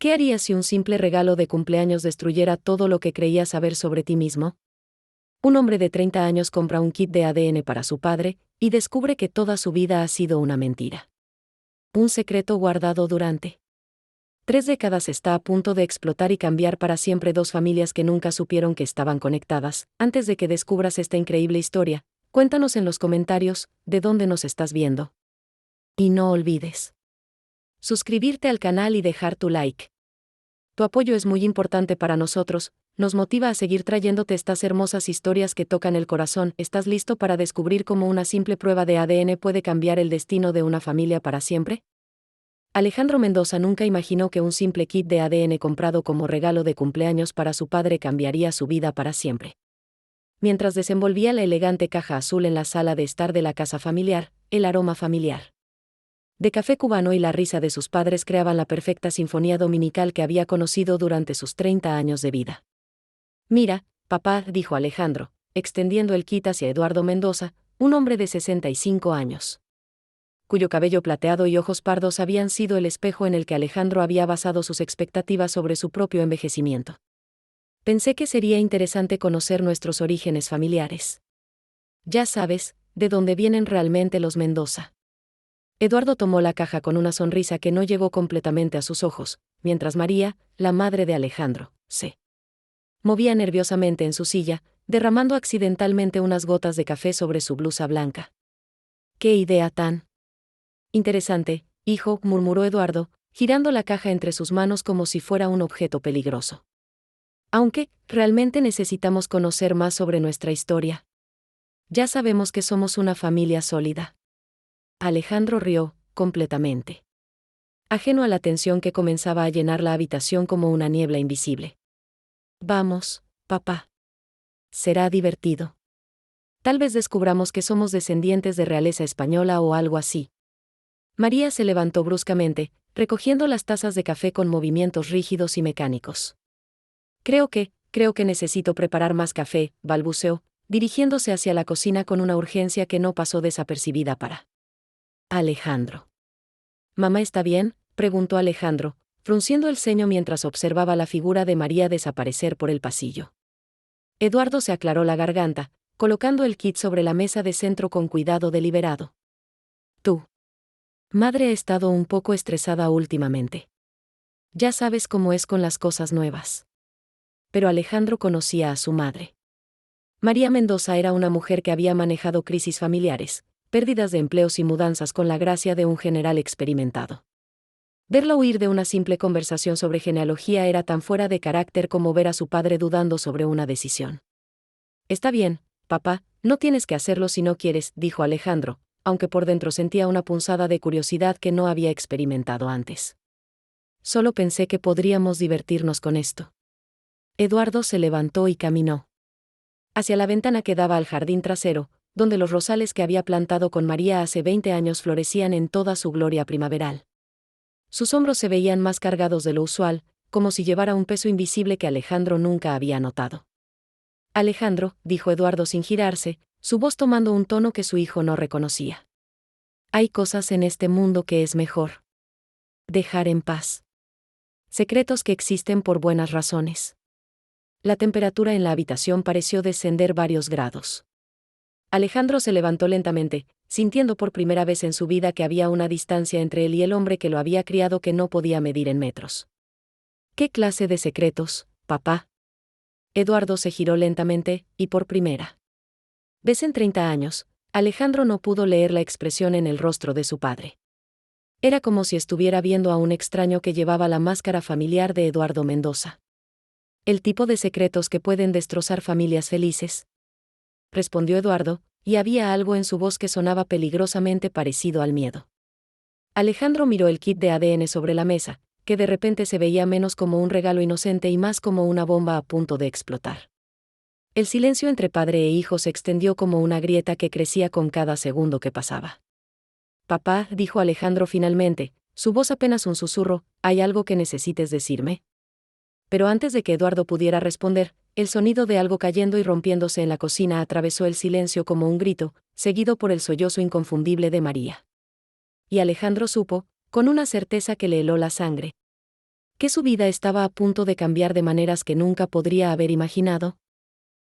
¿Qué harías si un simple regalo de cumpleaños destruyera todo lo que creías saber sobre ti mismo? Un hombre de 30 años compra un kit de ADN para su padre, y descubre que toda su vida ha sido una mentira. Un secreto guardado durante 3 décadas está a punto de explotar y cambiar para siempre dos familias que nunca supieron que estaban conectadas. Antes de que descubras esta increíble historia, cuéntanos en los comentarios de dónde nos estás viendo. Y no olvides suscribirte al canal y dejar tu like. Tu apoyo es muy importante para nosotros, nos motiva a seguir trayéndote estas hermosas historias que tocan el corazón. ¿Estás listo para descubrir cómo una simple prueba de ADN puede cambiar el destino de una familia para siempre? Alejandro Mendoza nunca imaginó que un simple kit de ADN comprado como regalo de cumpleaños para su padre cambiaría su vida para siempre. Mientras desenvolvía la elegante caja azul en la sala de estar de la casa familiar, el aroma familiar de café cubano y la risa de sus padres creaban la perfecta sinfonía dominical que había conocido durante sus 30 años de vida. Mira, papá, dijo Alejandro, extendiendo el kit hacia Eduardo Mendoza, un hombre de 65 años, cuyo cabello plateado y ojos pardos habían sido el espejo en el que Alejandro había basado sus expectativas sobre su propio envejecimiento. Pensé que sería interesante conocer nuestros orígenes familiares. Ya sabes, de dónde vienen realmente los Mendoza. Eduardo tomó la caja con una sonrisa que no llegó completamente a sus ojos, mientras María, la madre de Alejandro, se movía nerviosamente en su silla, derramando accidentalmente unas gotas de café sobre su blusa blanca. ¡Qué idea tan interesante, hijo!, murmuró Eduardo, girando la caja entre sus manos como si fuera un objeto peligroso. Aunque, realmente necesitamos conocer más sobre nuestra historia. Ya sabemos que somos una familia sólida. Alejandro rió, completamente ajeno a la tensión que comenzaba a llenar la habitación como una niebla invisible. Vamos, papá. Será divertido. Tal vez descubramos que somos descendientes de realeza española o algo así. María se levantó bruscamente, recogiendo las tazas de café con movimientos rígidos y mecánicos. Creo que necesito preparar más café, balbuceó, dirigiéndose hacia la cocina con una urgencia que no pasó desapercibida para Alejandro. ¿Mamá está bien?, preguntó Alejandro, frunciendo el ceño mientras observaba la figura de María desaparecer por el pasillo. Eduardo se aclaró la garganta, colocando el kit sobre la mesa de centro con cuidado deliberado. Tu madre ha estado un poco estresada últimamente. Ya sabes cómo es con las cosas nuevas. Pero Alejandro conocía a su madre. María Mendoza era una mujer que había manejado crisis familiares, pérdidas de empleos y mudanzas con la gracia de un general experimentado. Verla huir de una simple conversación sobre genealogía era tan fuera de carácter como ver a su padre dudando sobre una decisión. Está bien, papá, no tienes que hacerlo si no quieres, dijo Alejandro, aunque por dentro sentía una punzada de curiosidad que no había experimentado antes. Solo pensé que podríamos divertirnos con esto. Eduardo se levantó y caminó hacia la ventana que daba al jardín trasero, donde los rosales que había plantado con María hace 20 años florecían en toda su gloria primaveral. Sus hombros se veían más cargados de lo usual, como si llevara un peso invisible que Alejandro nunca había notado. Alejandro, dijo Eduardo sin girarse, su voz tomando un tono que su hijo no reconocía. Hay cosas en este mundo que es mejor dejar en paz. Secretos que existen por buenas razones. La temperatura en la habitación pareció descender varios grados. Alejandro se levantó lentamente, sintiendo por primera vez en su vida que había una distancia entre él y el hombre que lo había criado que no podía medir en metros. ¿Qué clase de secretos, papá? Eduardo se giró lentamente, y por primera vez en 30 años, Alejandro no pudo leer la expresión en el rostro de su padre. Era como si estuviera viendo a un extraño que llevaba la máscara familiar de Eduardo Mendoza. El tipo de secretos que pueden destrozar familias felices, respondió Eduardo, y había algo en su voz que sonaba peligrosamente parecido al miedo. Alejandro miró el kit de ADN sobre la mesa, que de repente se veía menos como un regalo inocente y más como una bomba a punto de explotar. El silencio entre padre e hijo se extendió como una grieta que crecía con cada segundo que pasaba. Papá, dijo Alejandro finalmente, su voz apenas un susurro, ¿hay algo que necesites decirme? Pero antes de que Eduardo pudiera responder, el sonido de algo cayendo y rompiéndose en la cocina atravesó el silencio como un grito, seguido por el sollozo inconfundible de María. Y Alejandro supo, con una certeza que le heló la sangre, ¿Que su vida estaba a punto de cambiar de maneras que nunca podría haber imaginado?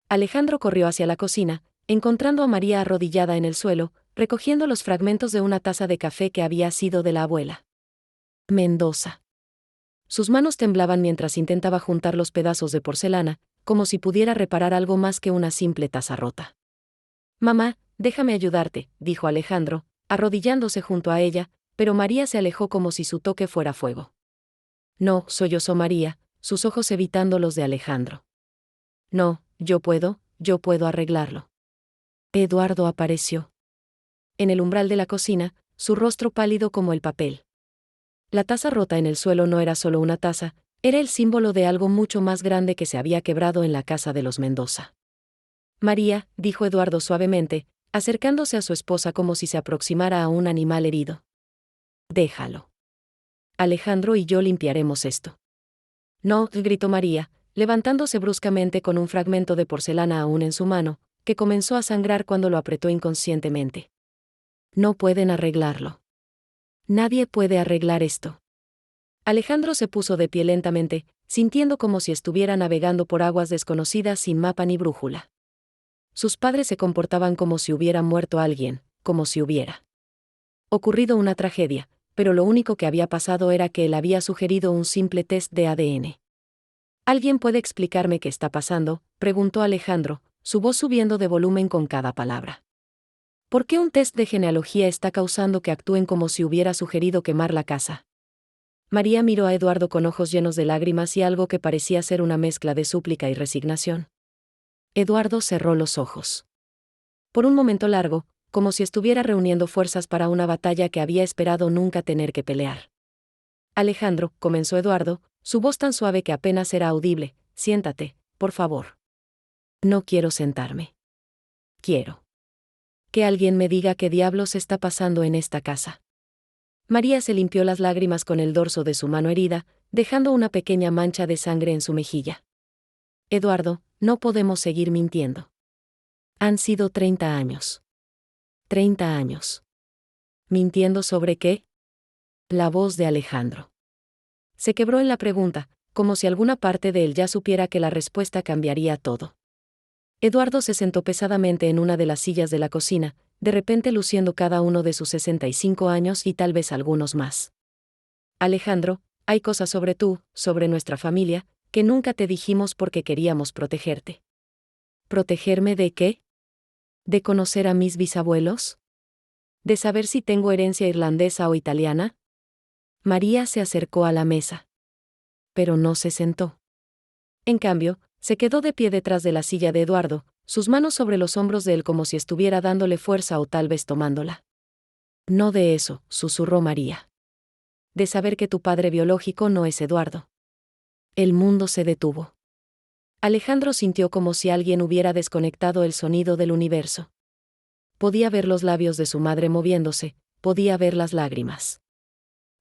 Alejandro corrió hacia la cocina, encontrando a María arrodillada en el suelo, recogiendo los fragmentos de una taza de café que había sido de la abuela Mendoza. Sus manos temblaban mientras intentaba juntar los pedazos de porcelana, como si pudiera reparar algo más que una simple taza rota. «Mamá, déjame ayudarte», dijo Alejandro, arrodillándose junto a ella, pero María se alejó como si su toque fuera fuego. «No», sollozó María, sus ojos evitando los de Alejandro. «No, yo puedo arreglarlo». Eduardo apareció. En el umbral de la cocina, su rostro pálido como el papel. La taza rota en el suelo no era solo una taza, era el símbolo de algo mucho más grande que se había quebrado en la casa de los Mendoza. «María», dijo Eduardo suavemente, acercándose a su esposa como si se aproximara a un animal herido. «Déjalo. Alejandro y yo limpiaremos esto». «No», gritó María, levantándose bruscamente con un fragmento de porcelana aún en su mano, que comenzó a sangrar cuando lo apretó inconscientemente. «No pueden arreglarlo. Nadie puede arreglar esto». Alejandro se puso de pie lentamente, sintiendo como si estuviera navegando por aguas desconocidas sin mapa ni brújula. Sus padres se comportaban como si hubiera muerto alguien, como si hubiera ocurrido una tragedia, pero lo único que había pasado era que él había sugerido un simple test de ADN. «¿Alguien puede explicarme qué está pasando?», preguntó Alejandro, su voz subiendo de volumen con cada palabra. «¿Por qué un test de genealogía está causando que actúen como si hubiera sugerido quemar la casa?». María miró a Eduardo con ojos llenos de lágrimas y algo que parecía ser una mezcla de súplica y resignación. Eduardo cerró los ojos. Por un momento largo, como si estuviera reuniendo fuerzas para una batalla que había esperado nunca tener que pelear. «Alejandro», comenzó Eduardo, su voz tan suave que apenas era audible, «siéntate, por favor». «No quiero sentarme. Quiero que alguien me diga qué diablos está pasando en esta casa». María se limpió las lágrimas con el dorso de su mano herida, dejando una pequeña mancha de sangre en su mejilla. «Eduardo, no podemos seguir mintiendo. Han sido 30 años. 30 años. ¿Mintiendo sobre qué?». La voz de Alejandro se quebró en la pregunta, como si alguna parte de él ya supiera que la respuesta cambiaría todo. Eduardo se sentó pesadamente en una de las sillas de la cocina, de repente luciendo cada uno de sus 65 años y tal vez algunos más. «Alejandro, hay cosas sobre nuestra familia, que nunca te dijimos porque queríamos protegerte». «¿Protegerme de qué? ¿De conocer a mis bisabuelos? ¿De saber si tengo herencia irlandesa o italiana?». María se acercó a la mesa. Pero no se sentó. En cambio, se quedó de pie detrás de la silla de Eduardo, sus manos sobre los hombros de él como si estuviera dándole fuerza o tal vez tomándola. «No de eso», susurró María. «De saber que tu padre biológico no es Eduardo». El mundo se detuvo. Alejandro sintió como si alguien hubiera desconectado el sonido del universo. Podía ver los labios de su madre moviéndose, podía ver las lágrimas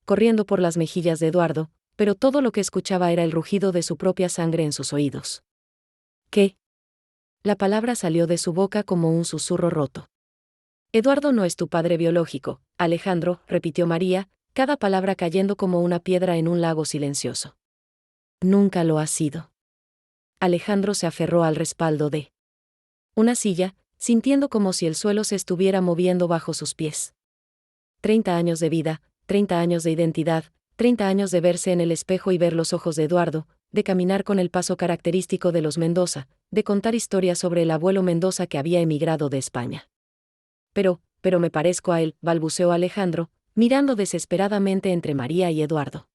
corriendo por las mejillas de Eduardo, pero todo lo que escuchaba era el rugido de su propia sangre en sus oídos. «¿Qué?». La palabra salió de su boca como un susurro roto. «Eduardo no es tu padre biológico, Alejandro», repitió María, cada palabra cayendo como una piedra en un lago silencioso. «Nunca lo ha sido». Alejandro se aferró al respaldo de una silla, sintiendo como si el suelo se estuviera moviendo bajo sus pies. 30 años de vida, 30 años de identidad, 30 años de verse en el espejo y ver los ojos de Eduardo, de caminar con el paso característico de los Mendoza, de contar historias sobre el abuelo Mendoza que había emigrado de España. Pero me parezco a él», balbuceó Alejandro, mirando desesperadamente entre María y Eduardo.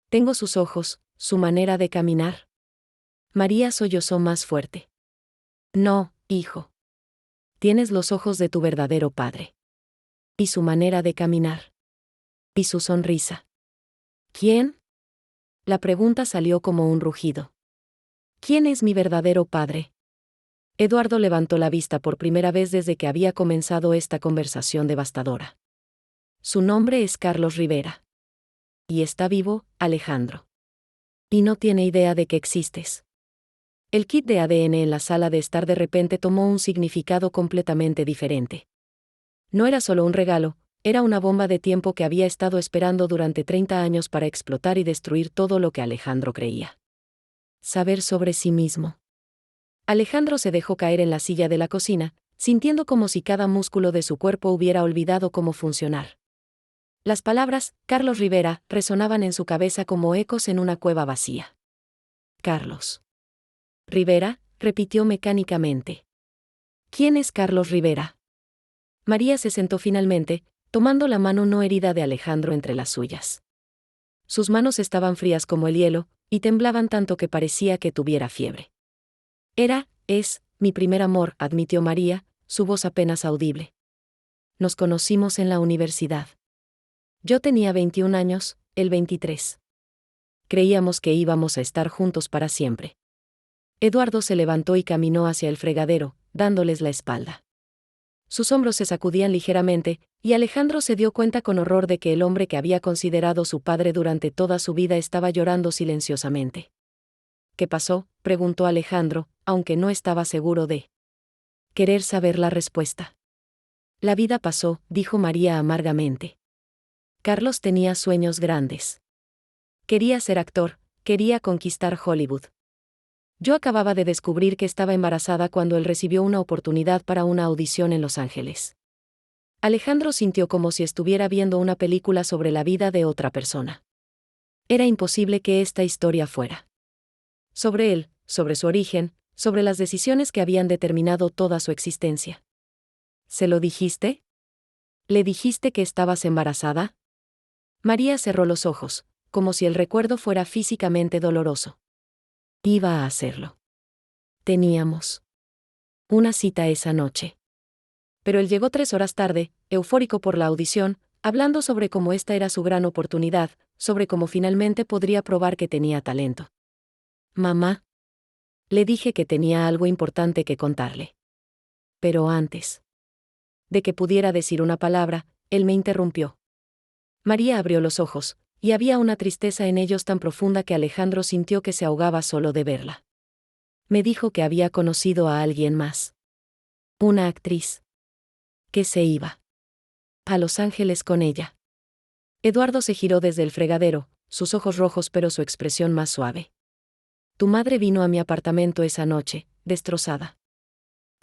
«Tengo sus ojos, su manera de caminar». María sollozó más fuerte. «No, hijo. Tienes los ojos de tu verdadero padre. Y su manera de caminar. Y su sonrisa». «¿Quién?». La pregunta salió como un rugido. «¿Quién es mi verdadero padre?». Eduardo levantó la vista por primera vez desde que había comenzado esta conversación devastadora. «Su nombre es Carlos Rivera. Y está vivo, Alejandro. Y no tiene idea de que existes». El kit de ADN en la sala de estar de repente tomó un significado completamente diferente. No era solo un regalo, Era una bomba de tiempo que había estado esperando durante 30 años para explotar y destruir todo lo que Alejandro creía saber sobre sí mismo. Alejandro se dejó caer en la silla de la cocina, sintiendo como si cada músculo de su cuerpo hubiera olvidado cómo funcionar. Las palabras, Carlos Rivera, resonaban en su cabeza como ecos en una cueva vacía. Carlos Rivera, repitió mecánicamente. ¿Quién es Carlos Rivera? María se sentó finalmente, tomando la mano no herida de Alejandro entre las suyas. Sus manos estaban frías como el hielo, y temblaban tanto que parecía que tuviera fiebre. Es, mi primer amor, admitió María, su voz apenas audible. Nos conocimos en la universidad. Yo tenía 21 años, él 23. Creíamos que íbamos a estar juntos para siempre. Eduardo se levantó y caminó hacia el fregadero, dándoles la espalda. Sus hombros se sacudían ligeramente, y Alejandro se dio cuenta con horror de que el hombre que había considerado su padre durante toda su vida estaba llorando silenciosamente. ¿Qué pasó?, preguntó Alejandro, aunque no estaba seguro de querer saber la respuesta. La vida pasó, dijo María amargamente. Carlos tenía sueños grandes. Quería ser actor, quería conquistar Hollywood. Yo acababa de descubrir que estaba embarazada cuando él recibió una oportunidad para una audición en Los Ángeles. Alejandro sintió como si estuviera viendo una película sobre la vida de otra persona. Era imposible que esta historia fuera sobre él, sobre su origen, sobre las decisiones que habían determinado toda su existencia. ¿Se lo dijiste? ¿Le dijiste que estabas embarazada? María cerró los ojos, como si el recuerdo fuera físicamente doloroso. Iba a hacerlo. Teníamos una cita esa noche. Pero él llegó 3 horas tarde, eufórico por la audición, hablando sobre cómo esta era su gran oportunidad, sobre cómo finalmente podría probar que tenía talento. Mamá. Le dije que tenía algo importante que contarle. Pero antes de que pudiera decir una palabra, él me interrumpió. María abrió los ojos, y había una tristeza en ellos tan profunda que Alejandro sintió que se ahogaba solo de verla. Me dijo que había conocido a alguien más. Una actriz. Que se iba a Los Ángeles con ella. Eduardo se giró desde el fregadero, sus ojos rojos pero su expresión más suave. Tu madre vino a mi apartamento esa noche, destrozada.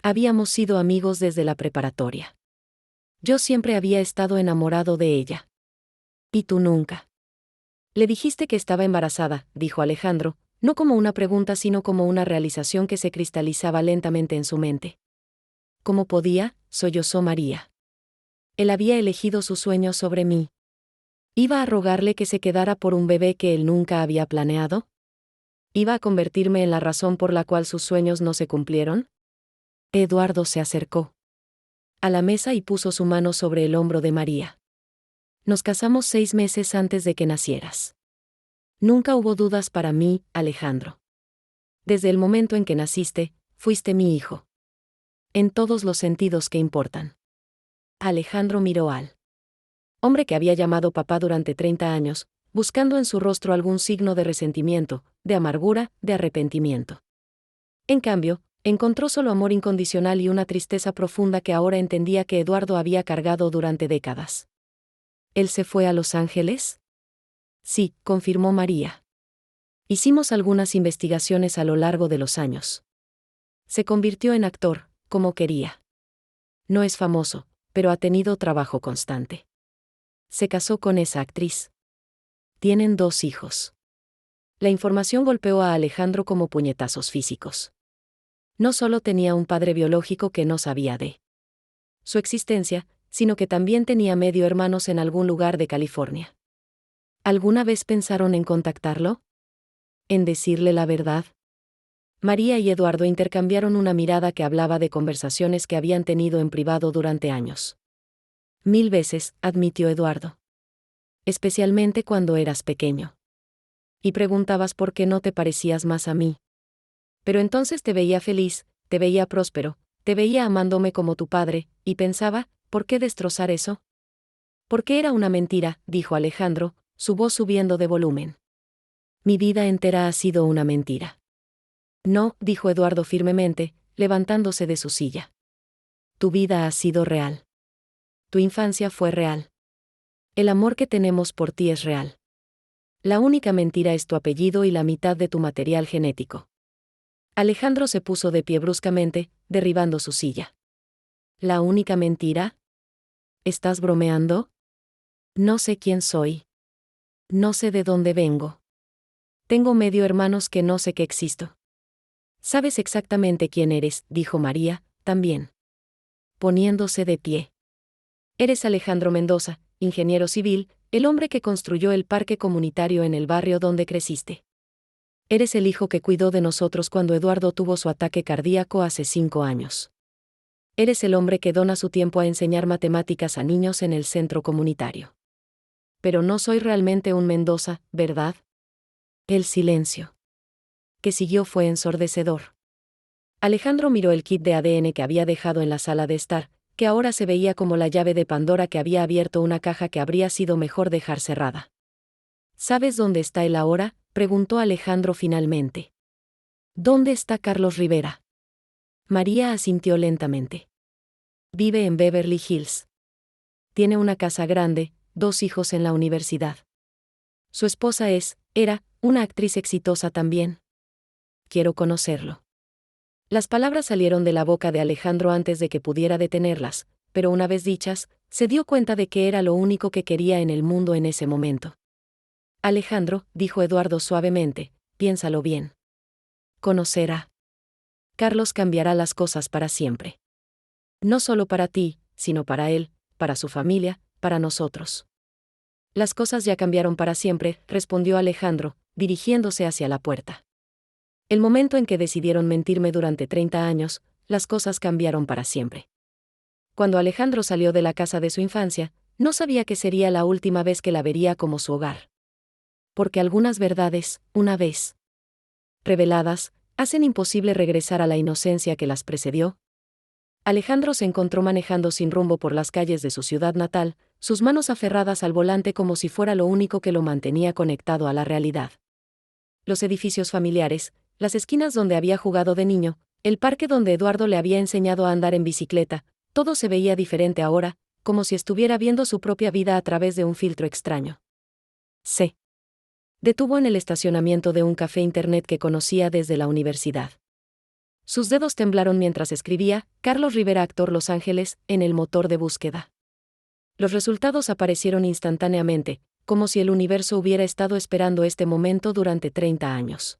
Habíamos sido amigos desde la preparatoria. Yo siempre había estado enamorado de ella. ¿Y tú nunca? Le dijiste que estaba embarazada, dijo Alejandro, no como una pregunta sino como una realización que se cristalizaba lentamente en su mente. ¿Cómo podía?, sollozó María. Él había elegido su sueño sobre mí. ¿Iba a rogarle que se quedara por un bebé que él nunca había planeado? ¿Iba a convertirme en la razón por la cual sus sueños no se cumplieron? Eduardo se acercó a la mesa y puso su mano sobre el hombro de María. Nos casamos 6 meses antes de que nacieras. Nunca hubo dudas para mí, Alejandro. Desde el momento en que naciste, fuiste mi hijo. En todos los sentidos que importan. Alejandro miró al hombre que había llamado papá durante 30 años, buscando en su rostro algún signo de resentimiento, de amargura, de arrepentimiento. En cambio, encontró solo amor incondicional y una tristeza profunda que ahora entendía que Eduardo había cargado durante décadas. ¿Él se fue a Los Ángeles? Sí, confirmó María. Hicimos algunas investigaciones a lo largo de los años. Se convirtió en actor, como quería. No es famoso, pero ha tenido trabajo constante. Se casó con esa actriz. Tienen 2 hijos. La información golpeó a Alejandro como puñetazos físicos. No solo tenía un padre biológico que no sabía de su existencia, sino que también tenía medio hermanos en algún lugar de California. ¿Alguna vez pensaron en contactarlo? ¿En decirle la verdad? María y Eduardo intercambiaron una mirada que hablaba de conversaciones que habían tenido en privado durante años. 1000 veces, admitió Eduardo. Especialmente cuando eras pequeño. Y preguntabas por qué no te parecías más a mí. Pero entonces te veía feliz, te veía próspero, te veía amándome como tu padre, y pensaba, ¿por qué destrozar eso? Porque era una mentira, dijo Alejandro, su voz subiendo de volumen. Mi vida entera ha sido una mentira. No, dijo Eduardo firmemente, levantándose de su silla. Tu vida ha sido real. Tu infancia fue real. El amor que tenemos por ti es real. La única mentira es tu apellido y la mitad de tu material genético. Alejandro se puso de pie bruscamente, derribando su silla. ¿La única mentira? ¿Estás bromeando? No sé quién soy. No sé de dónde vengo. Tengo medio hermanos que no sé que existo. Sabes exactamente quién eres, dijo María, también. Poniéndose de pie. Eres Alejandro Mendoza, ingeniero civil, el hombre que construyó el parque comunitario en el barrio donde creciste. Eres el hijo que cuidó de nosotros cuando Eduardo tuvo su ataque cardíaco hace 5 años. Eres el hombre que dona su tiempo a enseñar matemáticas a niños en el centro comunitario. Pero no soy realmente un Mendoza, ¿verdad? El silencio que siguió fue ensordecedor. Alejandro miró el kit de ADN que había dejado en la sala de estar, que ahora se veía como la llave de Pandora que había abierto una caja que habría sido mejor dejar cerrada. ¿Sabes dónde está él ahora?, preguntó Alejandro finalmente. ¿Dónde está Carlos Rivera? María asintió lentamente. Vive en Beverly Hills. Tiene una casa grande, 2 hijos en la universidad. Su esposa era, una actriz exitosa también. Quiero conocerlo. Las palabras salieron de la boca de Alejandro antes de que pudiera detenerlas, pero una vez dichas, se dio cuenta de que era lo único que quería en el mundo en ese momento. Alejandro, dijo Eduardo suavemente, piénsalo bien. Conocerá. Carlos cambiará las cosas para siempre. No solo para ti, sino para él, para su familia, para nosotros. Las cosas ya cambiaron para siempre, respondió Alejandro, dirigiéndose hacia la puerta. El momento en que decidieron mentirme durante 30 años, las cosas cambiaron para siempre. Cuando Alejandro salió de la casa de su infancia, no sabía que sería la última vez que la vería como su hogar. Porque algunas verdades, una vez reveladas, hacen imposible regresar a la inocencia que las precedió. Alejandro se encontró manejando sin rumbo por las calles de su ciudad natal, sus manos aferradas al volante como si fuera lo único que lo mantenía conectado a la realidad. Los edificios familiares, las esquinas donde había jugado de niño, el parque donde Eduardo le había enseñado a andar en bicicleta, todo se veía diferente ahora, como si estuviera viendo su propia vida a través de un filtro extraño. Se detuvo en el estacionamiento de un café internet que conocía desde la universidad. Sus dedos temblaron mientras escribía, Carlos Rivera, actor Los Ángeles, en el motor de búsqueda. Los resultados aparecieron instantáneamente, como si el universo hubiera estado esperando este momento durante 30 años.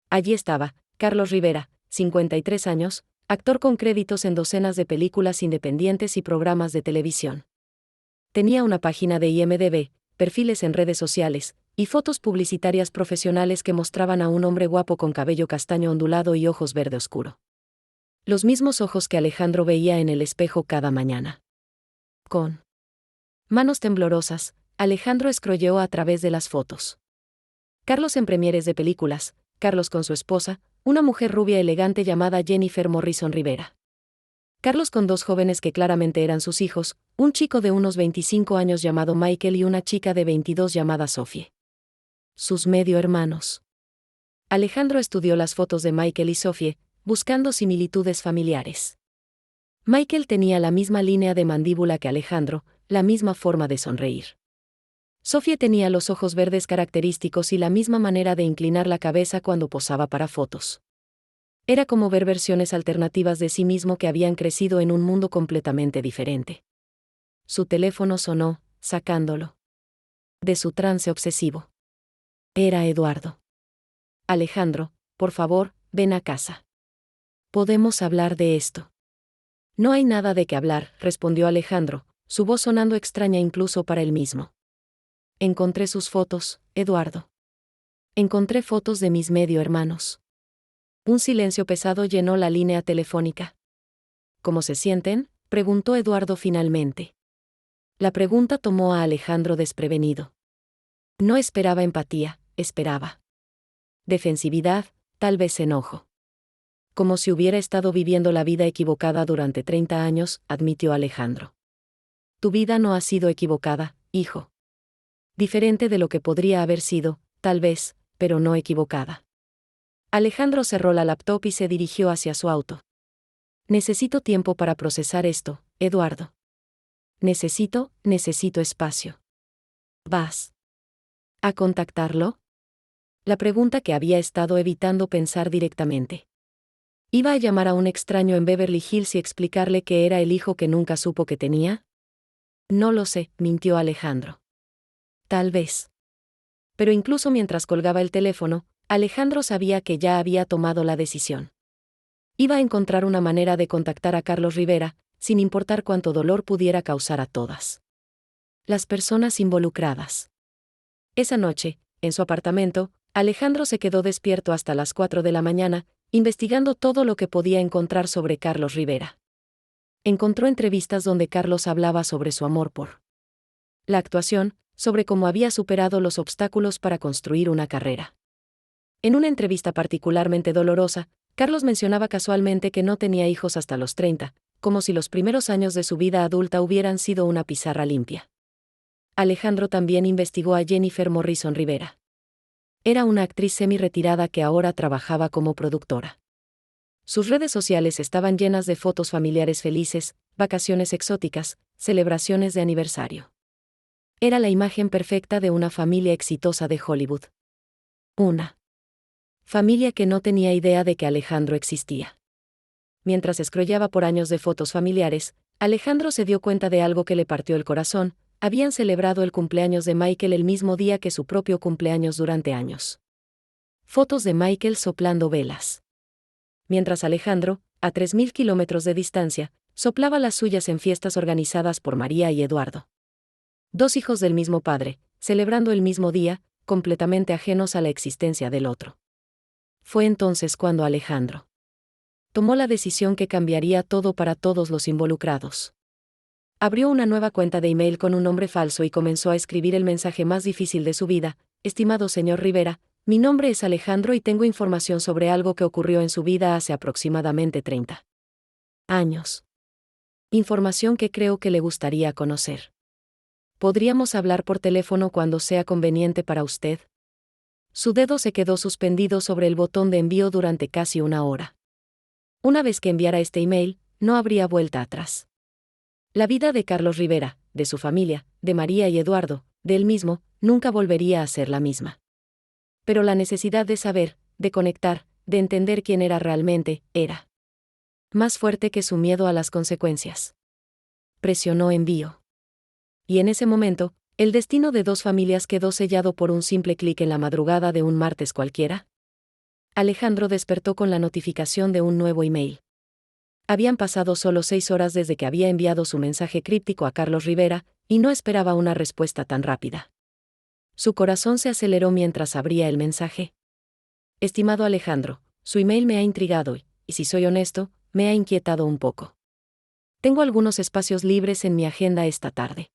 Allí estaba, Carlos Rivera, 53 años, actor con créditos en docenas de películas independientes y programas de televisión. Tenía una página de IMDb, perfiles en redes sociales, y fotos publicitarias profesionales que mostraban a un hombre guapo con cabello castaño ondulado y ojos verde oscuro. Los mismos ojos que Alejandro veía en el espejo cada mañana. Con manos temblorosas, Alejandro scrolleó a través de las fotos. Carlos en premieres de películas, Carlos con su esposa, una mujer rubia elegante llamada Jennifer Morrison Rivera. Carlos con 2 jóvenes que claramente eran sus hijos, un chico de unos 25 años llamado Michael y una chica de 22 llamada Sophie. Sus medio hermanos. Alejandro estudió las fotos de Michael y Sophie, buscando similitudes familiares. Michael tenía la misma línea de mandíbula que Alejandro, la misma forma de sonreír. Sophie tenía los ojos verdes característicos y la misma manera de inclinar la cabeza cuando posaba para fotos. Era como ver versiones alternativas de sí mismo que habían crecido en un mundo completamente diferente. Su teléfono sonó, sacándolo de su trance obsesivo. Era Eduardo. Alejandro, por favor, ven a casa. Podemos hablar de esto. No hay nada de qué hablar, respondió Alejandro, su voz sonando extraña incluso para él mismo. Encontré sus fotos, Eduardo. Encontré fotos de mis medio hermanos. Un silencio pesado llenó la línea telefónica. ¿Cómo se sienten?, preguntó Eduardo finalmente. La pregunta tomó a Alejandro desprevenido. No esperaba empatía, esperaba defensividad, tal vez enojo. Como si hubiera estado viviendo la vida equivocada durante 30 años, admitió Alejandro. Tu vida no ha sido equivocada, hijo. Diferente de lo que podría haber sido, tal vez, pero no equivocada. Alejandro cerró la laptop y se dirigió hacia su auto. Necesito tiempo para procesar esto, Eduardo. Necesito espacio. ¿Vas a contactarlo? La pregunta que había estado evitando pensar directamente. ¿Iba a llamar a un extraño en Beverly Hills y explicarle que era el hijo que nunca supo que tenía? No lo sé, mintió Alejandro. Tal vez. Pero incluso mientras colgaba el teléfono, Alejandro sabía que ya había tomado la decisión. Iba a encontrar una manera de contactar a Carlos Rivera, sin importar cuánto dolor pudiera causar a todas las personas involucradas. Esa noche, en su apartamento, Alejandro se quedó despierto hasta las 4 de la mañana, investigando todo lo que podía encontrar sobre Carlos Rivera. Encontró entrevistas donde Carlos hablaba sobre su amor por la actuación, sobre cómo había superado los obstáculos para construir una carrera. En una entrevista particularmente dolorosa, Carlos mencionaba casualmente que no tenía hijos hasta los 30, como si los primeros años de su vida adulta hubieran sido una pizarra limpia. Alejandro también investigó a Jennifer Morrison Rivera. Era una actriz semi-retirada que ahora trabajaba como productora. Sus redes sociales estaban llenas de fotos familiares felices, vacaciones exóticas, celebraciones de aniversario. Era la imagen perfecta de una familia exitosa de Hollywood. Una familia que no tenía idea de que Alejandro existía. Mientras scrollaba por años de fotos familiares, Alejandro se dio cuenta de algo que le partió el corazón: habían celebrado el cumpleaños de Michael el mismo día que su propio cumpleaños durante años. Fotos de Michael soplando velas. Mientras Alejandro, a 3.000 kilómetros de distancia, soplaba las suyas en fiestas organizadas por María y Eduardo. Dos hijos del mismo padre, celebrando el mismo día, completamente ajenos a la existencia del otro. Fue entonces cuando Alejandro tomó la decisión que cambiaría todo para todos los involucrados. Abrió una nueva cuenta de email con un nombre falso y comenzó a escribir el mensaje más difícil de su vida: estimado señor Rivera, mi nombre es Alejandro y tengo información sobre algo que ocurrió en su vida hace aproximadamente 30 años. Información que creo que le gustaría conocer. ¿Podríamos hablar por teléfono cuando sea conveniente para usted? Su dedo se quedó suspendido sobre el botón de envío durante casi una hora. Una vez que enviara este email, no habría vuelta atrás. La vida de Carlos Rivera, de su familia, de María y Eduardo, de él mismo, nunca volvería a ser la misma. Pero la necesidad de saber, de conectar, de entender quién era realmente, era más fuerte que su miedo a las consecuencias. Presionó envío. Y en ese momento, el destino de dos familias quedó sellado por un simple clic en la madrugada de un martes cualquiera. Alejandro despertó con la notificación de un nuevo email. Habían pasado solo 6 horas desde que había enviado su mensaje críptico a Carlos Rivera, y no esperaba una respuesta tan rápida. Su corazón se aceleró mientras abría el mensaje. Estimado Alejandro, su email me ha intrigado y si soy honesto, me ha inquietado un poco. Tengo algunos espacios libres en mi agenda esta tarde.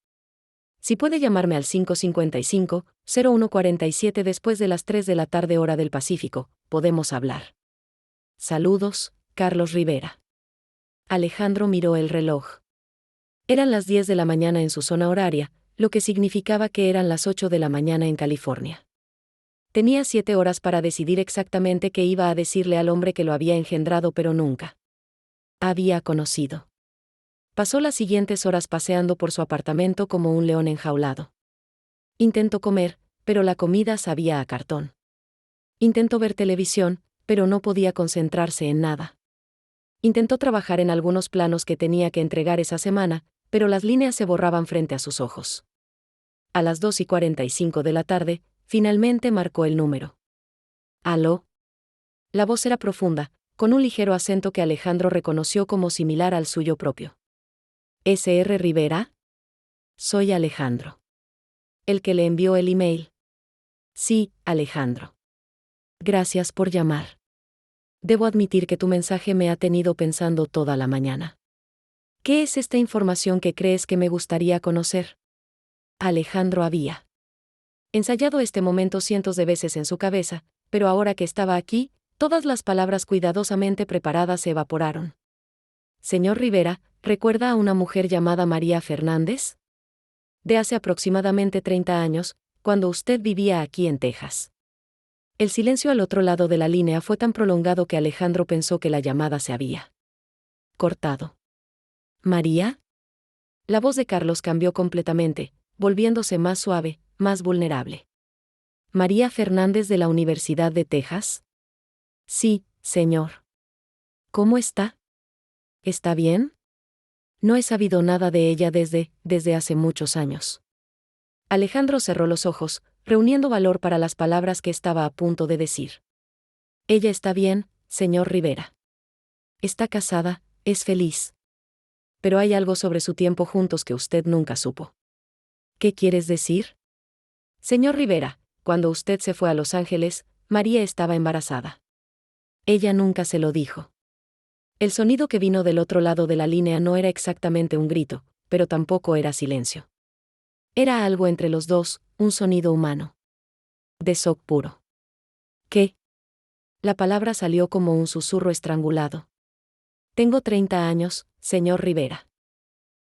Si puede llamarme al 555-0147 después de las 3 de la tarde hora del Pacífico, podemos hablar. Saludos, Carlos Rivera. Alejandro miró el reloj. Eran las 10 de la mañana en su zona horaria, lo que significaba que eran las 8 de la mañana en California. Tenía 7 horas para decidir exactamente qué iba a decirle al hombre que lo había engendrado pero nunca había conocido. Pasó las siguientes horas paseando por su apartamento como un león enjaulado. Intentó comer, pero la comida sabía a cartón. Intentó ver televisión, pero no podía concentrarse en nada. Intentó trabajar en algunos planos que tenía que entregar esa semana, pero las líneas se borraban frente a sus ojos. A las 2:45 de la tarde, finalmente marcó el número. ¿Aló? La voz era profunda, con un ligero acento que Alejandro reconoció como similar al suyo propio. ¿S.R. Rivera? Soy Alejandro. ¿El que le envió el email? Sí, Alejandro. Gracias por llamar. Debo admitir que tu mensaje me ha tenido pensando toda la mañana. ¿Qué es esta información que crees que me gustaría conocer? Alejandro había ensayado este momento cientos de veces en su cabeza, pero ahora que estaba aquí, todas las palabras cuidadosamente preparadas se evaporaron. Señor Rivera, ¿recuerda a una mujer llamada María Fernández? De hace aproximadamente 30 años, cuando usted vivía aquí en Texas. El silencio al otro lado de la línea fue tan prolongado que Alejandro pensó que la llamada se había cortado. ¿María? La voz de Carlos cambió completamente, volviéndose más suave, más vulnerable. ¿María Fernández de la Universidad de Texas? Sí, señor. ¿Cómo está? ¿Está bien? No he sabido nada de ella desde hace muchos años. Alejandro cerró los ojos, reuniendo valor para las palabras que estaba a punto de decir. Ella está bien, señor Rivera. Está casada, es feliz. Pero hay algo sobre su tiempo juntos que usted nunca supo. ¿Qué quieres decir? Señor Rivera, cuando usted se fue a Los Ángeles, María estaba embarazada. Ella nunca se lo dijo. El sonido que vino del otro lado de la línea no era exactamente un grito, pero tampoco era silencio. Era algo entre los dos, un sonido humano. De shock puro. ¿Qué? La palabra salió como un susurro estrangulado. Tengo 30 años, señor Rivera.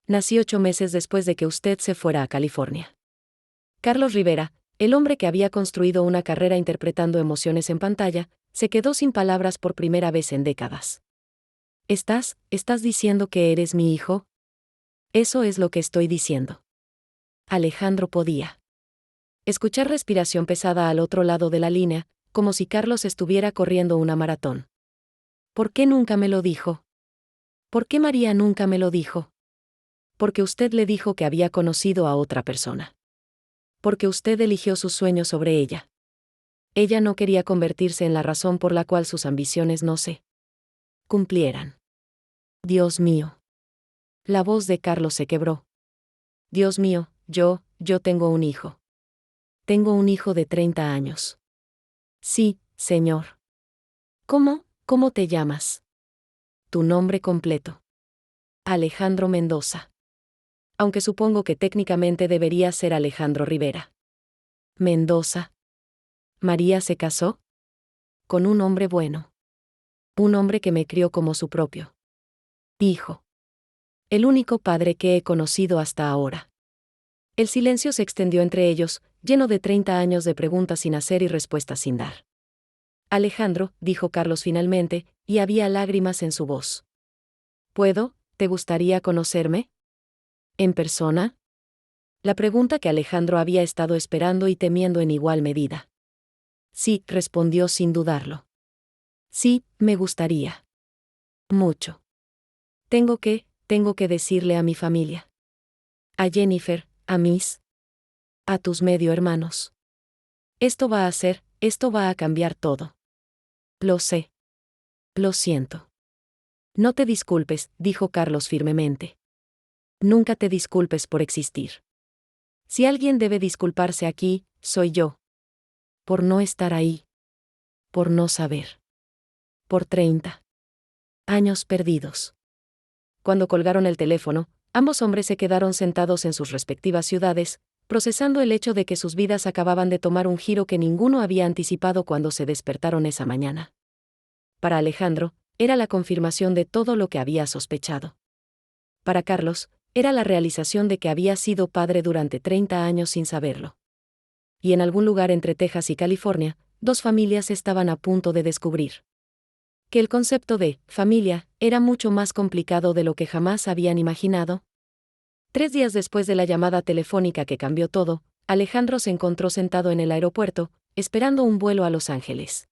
Nací 8 meses después de que usted se fuera a California. Carlos Rivera, el hombre que había construido una carrera interpretando emociones en pantalla, se quedó sin palabras por primera vez en décadas. ¿Estás diciendo que eres mi hijo? Eso es lo que estoy diciendo. Alejandro podía escuchar respiración pesada al otro lado de la línea, como si Carlos estuviera corriendo una maratón. ¿Por qué nunca me lo dijo? ¿Por qué María nunca me lo dijo? Porque usted le dijo que había conocido a otra persona. Porque usted eligió sus sueños sobre ella. Ella no quería convertirse en la razón por la cual sus ambiciones no se cumplieran. Dios mío. La voz de Carlos se quebró. Dios mío, yo tengo un hijo. Tengo un hijo de 30 años. Sí, señor. ¿Cómo te llamas? Tu nombre completo. Alejandro Mendoza. Aunque supongo que técnicamente debería ser Alejandro Rivera. Mendoza. María se casó con un hombre bueno. Un hombre que me crió como su propio hijo. El único padre que he conocido hasta ahora. El silencio se extendió entre ellos, lleno de 30 años de preguntas sin hacer y respuestas sin dar. Alejandro, dijo Carlos finalmente, y había lágrimas en su voz. ¿Te gustaría conocerme? ¿En persona? La pregunta que Alejandro había estado esperando y temiendo en igual medida. Sí, respondió sin dudarlo. Sí, me gustaría. Mucho. Tengo que decirle a mi familia. A Jennifer, a tus medio hermanos. Esto va a cambiar todo. Lo sé. Lo siento. No te disculpes, dijo Carlos firmemente. Nunca te disculpes por existir. Si alguien debe disculparse aquí, soy yo. Por no estar ahí. Por no saber. Por 30 años perdidos. Cuando colgaron el teléfono, ambos hombres se quedaron sentados en sus respectivas ciudades, procesando el hecho de que sus vidas acababan de tomar un giro que ninguno había anticipado cuando se despertaron esa mañana. Para Alejandro, era la confirmación de todo lo que había sospechado. Para Carlos, era la realización de que había sido padre durante 30 años sin saberlo. Y en algún lugar entre Texas y California, dos familias estaban a punto de descubrir que el concepto de familia era mucho más complicado de lo que jamás habían imaginado. 3 días después de la llamada telefónica que cambió todo, Alejandro se encontró sentado en el aeropuerto, esperando un vuelo a Los Ángeles.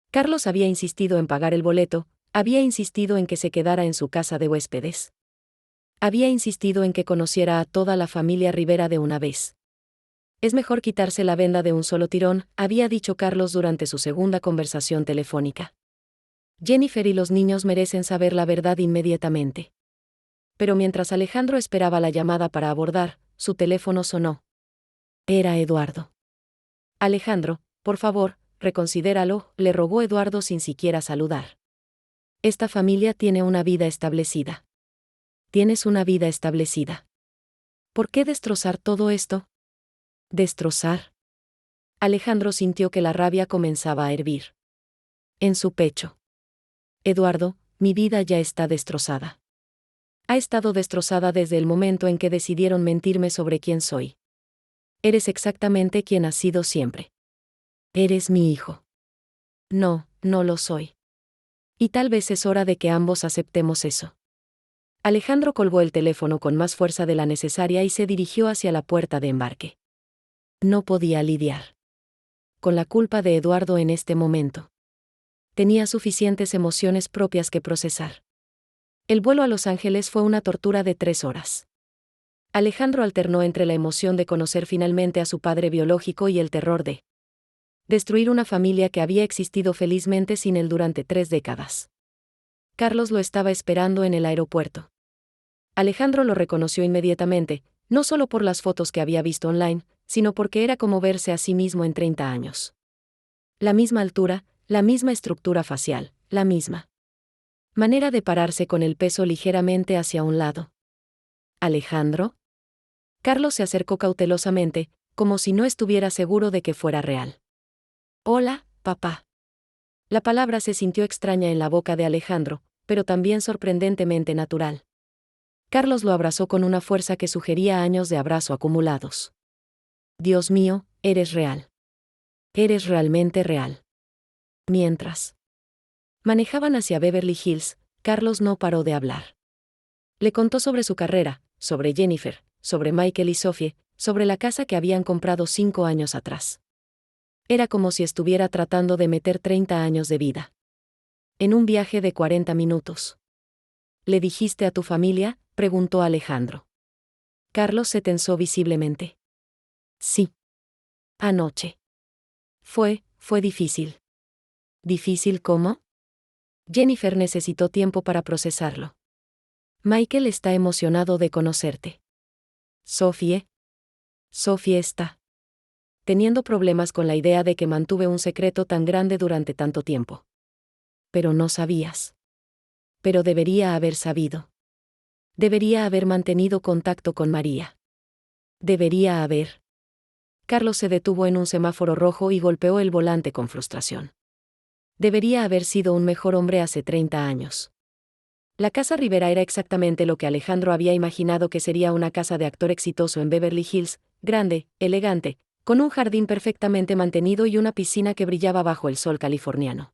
Carlos había insistido en pagar el boleto, había insistido en que se quedara en su casa de huéspedes. Había insistido en que conociera a toda la familia Rivera de una vez. Es mejor quitarse la venda de un solo tirón, había dicho Carlos durante su segunda conversación telefónica. Jennifer y los niños merecen saber la verdad inmediatamente. Pero mientras Alejandro esperaba la llamada para abordar, su teléfono sonó. Era Eduardo. Alejandro, por favor, reconsidéralo, le rogó Eduardo sin siquiera saludar. Esta familia tiene una vida establecida. Tienes una vida establecida. ¿Por qué destrozar todo esto? ¿Destrozar? Alejandro sintió que la rabia comenzaba a hervir en su pecho. Eduardo, mi vida ya está destrozada. Ha estado destrozada desde el momento en que decidieron mentirme sobre quién soy. Eres exactamente quien has sido siempre. Eres mi hijo. No lo soy. Y tal vez es hora de que ambos aceptemos eso. Alejandro colgó el teléfono con más fuerza de la necesaria y se dirigió hacia la puerta de embarque. No podía lidiar con la culpa de Eduardo en este momento. Tenía suficientes emociones propias que procesar. El vuelo a Los Ángeles fue una tortura de 3 horas. Alejandro alternó entre la emoción de conocer finalmente a su padre biológico y el terror de destruir una familia que había existido felizmente sin él durante 3 décadas. Carlos lo estaba esperando en el aeropuerto. Alejandro lo reconoció inmediatamente, no solo por las fotos que había visto online, sino porque era como verse a sí mismo en 30 años. La misma altura, la misma estructura facial, la misma manera de pararse con el peso ligeramente hacia un lado. ¿Alejandro? Carlos se acercó cautelosamente, como si no estuviera seguro de que fuera real. Hola, papá. La palabra se sintió extraña en la boca de Alejandro, pero también sorprendentemente natural. Carlos lo abrazó con una fuerza que sugería años de abrazo acumulados. Dios mío, eres real. Eres realmente real. Mientras manejaban hacia Beverly Hills, Carlos no paró de hablar. Le contó sobre su carrera, sobre Jennifer, sobre Michael y Sophie, sobre la casa que habían comprado 5 años atrás. Era como si estuviera tratando de meter 30 años de vida en un viaje de 40 minutos. ¿Le dijiste a tu familia?, preguntó Alejandro. Carlos se tensó visiblemente. Sí. Anoche. Fue difícil. ¿Difícil cómo? Jennifer necesitó tiempo para procesarlo. Michael está emocionado de conocerte. Sophie está teniendo problemas con la idea de que mantuve un secreto tan grande durante tanto tiempo. Pero no sabías. Pero debería haber sabido. Debería haber mantenido contacto con María. Debería haber. Carlos se detuvo en un semáforo rojo y golpeó el volante con frustración. Debería haber sido un mejor hombre hace 30 años. La casa Rivera era exactamente lo que Alejandro había imaginado que sería una casa de actor exitoso en Beverly Hills, grande, elegante, con un jardín perfectamente mantenido y una piscina que brillaba bajo el sol californiano.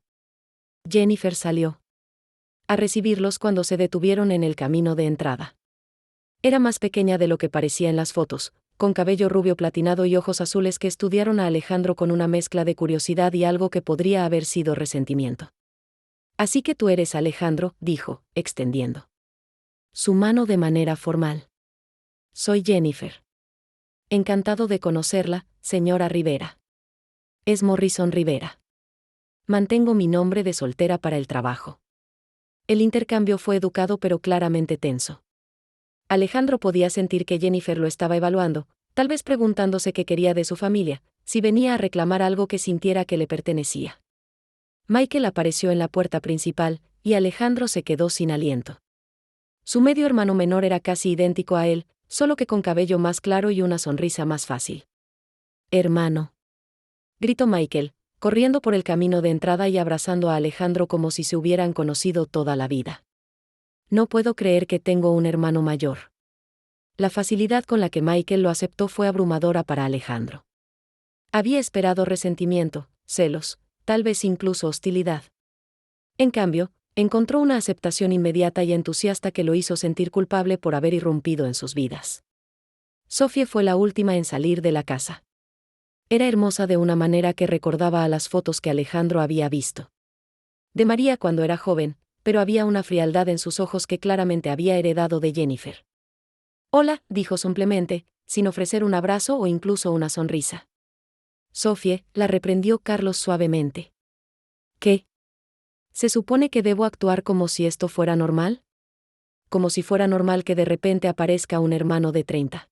Jennifer salió a recibirlos cuando se detuvieron en el camino de entrada. Era más pequeña de lo que parecía en las fotos, con cabello rubio platinado y ojos azules que estudiaron a Alejandro con una mezcla de curiosidad y algo que podría haber sido resentimiento. Así que tú eres Alejandro, dijo, extendiendo su mano de manera formal. Soy Jennifer. Encantado de conocerla, señora Rivera. Es Morrison Rivera. Mantengo mi nombre de soltera para el trabajo. El intercambio fue educado pero claramente tenso. Alejandro podía sentir que Jennifer lo estaba evaluando, tal vez preguntándose qué quería de su familia, si venía a reclamar algo que sintiera que le pertenecía. Michael apareció en la puerta principal, y Alejandro se quedó sin aliento. Su medio hermano menor era casi idéntico a él, solo que con cabello más claro y una sonrisa más fácil. «Hermano», gritó Michael, corriendo por el camino de entrada y abrazando a Alejandro como si se hubieran conocido toda la vida. «No puedo creer que tengo un hermano mayor». La facilidad con la que Michael lo aceptó fue abrumadora para Alejandro. Había esperado resentimiento, celos, tal vez incluso hostilidad. En cambio, encontró una aceptación inmediata y entusiasta que lo hizo sentir culpable por haber irrumpido en sus vidas. Sophie fue la última en salir de la casa. Era hermosa de una manera que recordaba a las fotos que Alejandro había visto. De María cuando era joven, pero había una frialdad en sus ojos que claramente había heredado de Jennifer. «Hola», dijo simplemente, sin ofrecer un abrazo o incluso una sonrisa. Sophie, la reprendió Carlos suavemente. ¿Qué? ¿Se supone que debo actuar como si esto fuera normal? Como si fuera normal que de repente aparezca un hermano de 30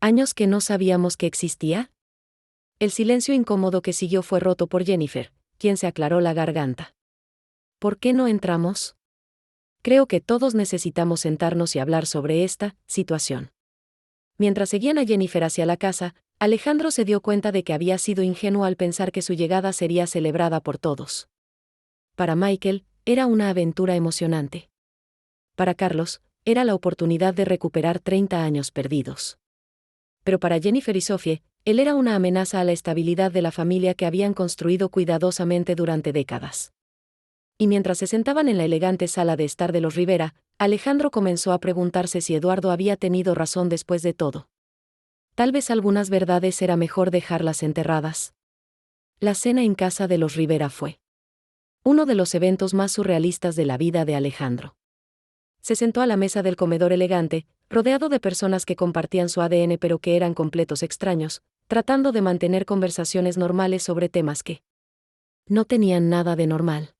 años que no sabíamos que existía. El silencio incómodo que siguió fue roto por Jennifer, quien se aclaró la garganta. ¿Por qué no entramos? Creo que todos necesitamos sentarnos y hablar sobre esta situación. Mientras seguían a Jennifer hacia la casa, Alejandro se dio cuenta de que había sido ingenuo al pensar que su llegada sería celebrada por todos. Para Michael, era una aventura emocionante. Para Carlos, era la oportunidad de recuperar 30 años perdidos. Pero para Jennifer y Sophie, él era una amenaza a la estabilidad de la familia que habían construido cuidadosamente durante décadas. Y mientras se sentaban en la elegante sala de estar de los Rivera, Alejandro comenzó a preguntarse si Eduardo había tenido razón después de todo. Tal vez algunas verdades era mejor dejarlas enterradas. La cena en casa de los Rivera fue uno de los eventos más surrealistas de la vida de Alejandro. Se sentó a la mesa del comedor elegante, rodeado de personas que compartían su ADN pero que eran completos extraños, tratando de mantener conversaciones normales sobre temas que no tenían nada de normal.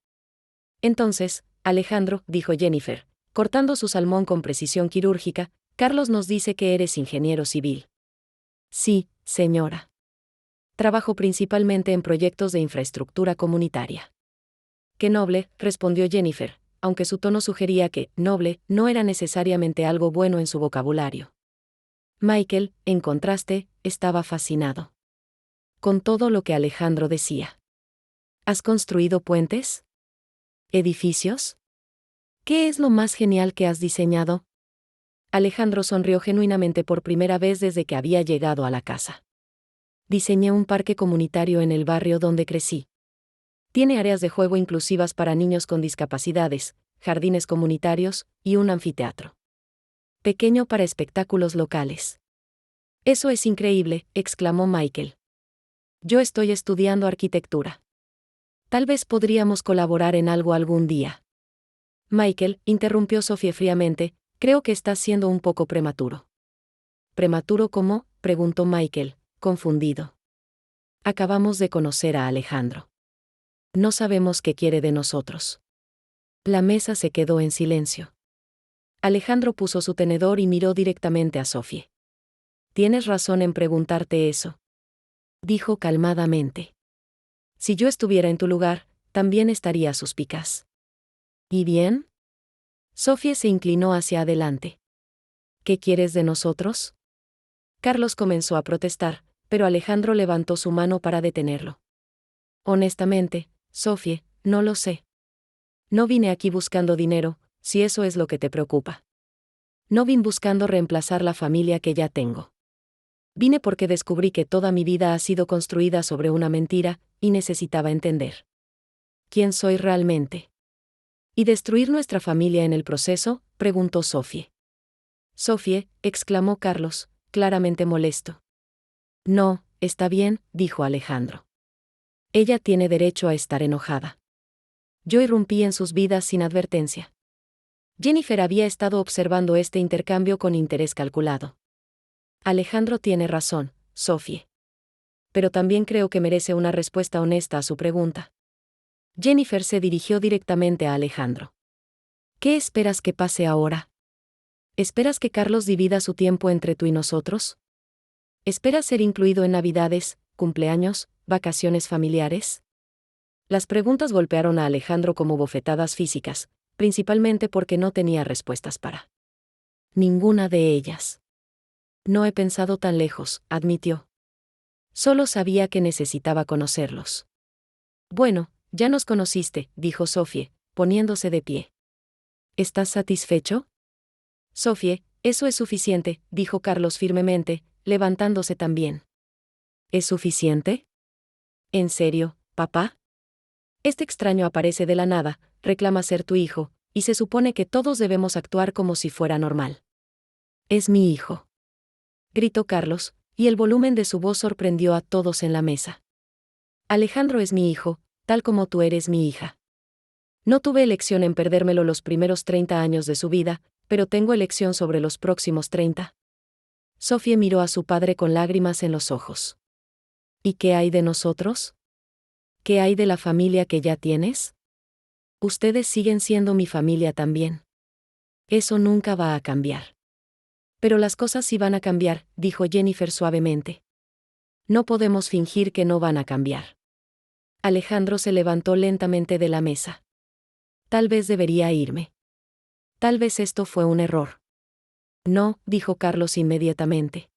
Entonces, Alejandro, dijo Jennifer, cortando su salmón con precisión quirúrgica, Carlos nos dice que eres ingeniero civil. Sí, señora. Trabajo principalmente en proyectos de infraestructura comunitaria. Qué noble, respondió Jennifer, aunque su tono sugería que noble no era necesariamente algo bueno en su vocabulario. Michael, en contraste, estaba fascinado con todo lo que Alejandro decía. ¿Has construido puentes? ¿Edificios? ¿Qué es lo más genial que has diseñado? Alejandro sonrió genuinamente por primera vez desde que había llegado a la casa. Diseñé un parque comunitario en el barrio donde crecí. Tiene áreas de juego inclusivas para niños con discapacidades, jardines comunitarios y un anfiteatro pequeño para espectáculos locales. Eso es increíble, exclamó Michael. Yo estoy estudiando arquitectura. Tal vez podríamos colaborar en algo algún día. Michael, interrumpió Sophie fríamente, creo que estás siendo un poco prematuro. ¿Prematuro cómo?, preguntó Michael, confundido. Acabamos de conocer a Alejandro. No sabemos qué quiere de nosotros. La mesa se quedó en silencio. Alejandro puso su tenedor y miró directamente a Sophie. Tienes razón en preguntarte eso, dijo calmadamente. Si yo estuviera en tu lugar, también estaría suspicaz. ¿Y bien? Sophie se inclinó hacia adelante. ¿Qué quieres de nosotros? Carlos comenzó a protestar, pero Alejandro levantó su mano para detenerlo. Honestamente, Sophie, no lo sé. No vine aquí buscando dinero, si eso es lo que te preocupa. No vine buscando reemplazar la familia que ya tengo. Vine porque descubrí que toda mi vida ha sido construida sobre una mentira, y necesitaba entender quién soy realmente. ¿Y destruir nuestra familia en el proceso?, preguntó Sophie. Sophie, exclamó Carlos, claramente molesto. No, está bien, dijo Alejandro. Ella tiene derecho a estar enojada. Yo irrumpí en sus vidas sin advertencia. Jennifer había estado observando este intercambio con interés calculado. Alejandro tiene razón, Sophie. Pero también creo que merece una respuesta honesta a su pregunta. Jennifer se dirigió directamente a Alejandro. ¿Qué esperas que pase ahora? ¿Esperas que Carlos divida su tiempo entre tú y nosotros? ¿Esperas ser incluido en Navidades, cumpleaños, vacaciones familiares? Las preguntas golpearon a Alejandro como bofetadas físicas, principalmente porque no tenía respuestas para ninguna de ellas. No he pensado tan lejos, admitió. Solo sabía que necesitaba conocerlos. Bueno, ya nos conociste, dijo Sophie, poniéndose de pie. ¿Estás satisfecho? Sophie, eso es suficiente, dijo Carlos firmemente, levantándose también. ¿Es suficiente? ¿En serio, papá? Este extraño aparece de la nada, reclama ser tu hijo, y se supone que todos debemos actuar como si fuera normal. Es mi hijo, gritó Carlos, y el volumen de su voz sorprendió a todos en la mesa. Alejandro es mi hijo, tal como tú eres mi hija. No tuve elección en perdérmelo los primeros 30 años de su vida, pero tengo elección sobre los próximos 30. Sophie miró a su padre con lágrimas en los ojos. ¿Y qué hay de nosotros? ¿Qué hay de la familia que ya tienes? Ustedes siguen siendo mi familia también. Eso nunca va a cambiar. Pero las cosas sí van a cambiar, dijo Jennifer suavemente. No podemos fingir que no van a cambiar. Alejandro se levantó lentamente de la mesa. Tal vez debería irme. Tal vez esto fue un error. No, dijo Carlos inmediatamente.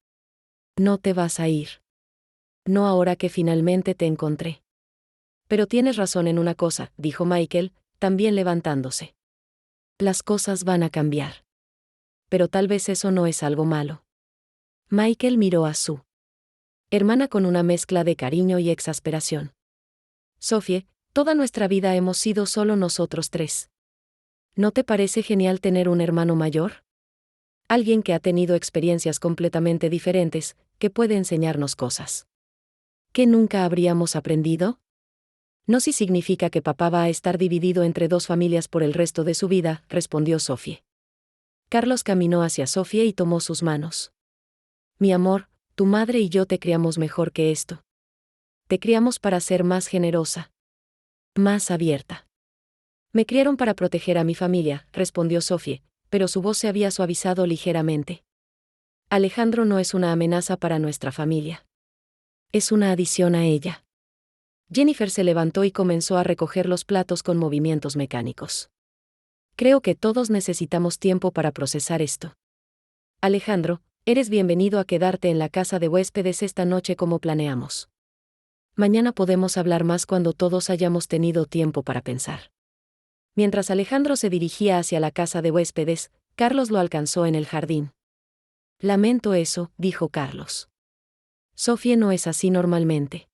No te vas a ir. No ahora que finalmente te encontré. Pero tienes razón en una cosa, dijo Michael, también levantándose. Las cosas van a cambiar. Pero tal vez eso no es algo malo. Michael miró a su hermana con una mezcla de cariño y exasperación. Sophie, toda nuestra vida hemos sido solo nosotros tres. ¿No te parece genial tener un hermano mayor? Alguien que ha tenido experiencias completamente diferentes, que puede enseñarnos cosas ¿que nunca habríamos aprendido? No si significa que papá va a estar dividido entre dos familias por el resto de su vida, respondió Sophie. Carlos caminó hacia Sophie y tomó sus manos. Mi amor, tu madre y yo te criamos mejor que esto. Te criamos para ser más generosa, más abierta. Me criaron para proteger a mi familia, respondió Sophie, pero su voz se había suavizado ligeramente. Alejandro no es una amenaza para nuestra familia. Es una adición a ella. Jennifer se levantó y comenzó a recoger los platos con movimientos mecánicos. Creo que todos necesitamos tiempo para procesar esto. Alejandro, eres bienvenido a quedarte en la casa de huéspedes esta noche como planeamos. Mañana podemos hablar más cuando todos hayamos tenido tiempo para pensar. Mientras Alejandro se dirigía hacia la casa de huéspedes, Carlos lo alcanzó en el jardín. Lamento eso, dijo Carlos. Sophie no es así normalmente.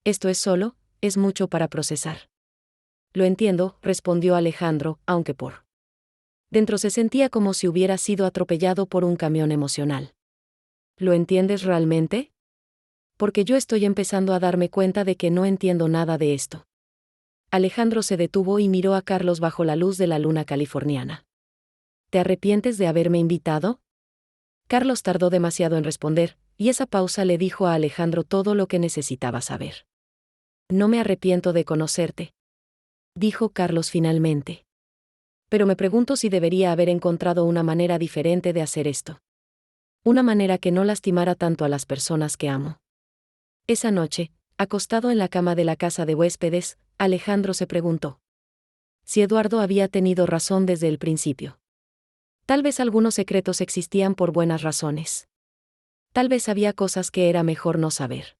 Esto es mucho para procesar. Lo entiendo, respondió Alejandro, aunque por dentro se sentía como si hubiera sido atropellado por un camión emocional. ¿Lo entiendes realmente? Porque yo estoy empezando a darme cuenta de que no entiendo nada de esto. Alejandro se detuvo y miró a Carlos bajo la luz de la luna californiana. ¿Te arrepientes de haberme invitado? Carlos tardó demasiado en responder, y esa pausa le dijo a Alejandro todo lo que necesitaba saber. No me arrepiento de conocerte, dijo Carlos finalmente. Pero me pregunto si debería haber encontrado una manera diferente de hacer esto. Una manera que no lastimara tanto a las personas que amo. Esa noche, acostado en la cama de la casa de huéspedes, Alejandro se preguntó si Eduardo había tenido razón desde el principio. Tal vez algunos secretos existían por buenas razones. Tal vez había cosas que era mejor no saber.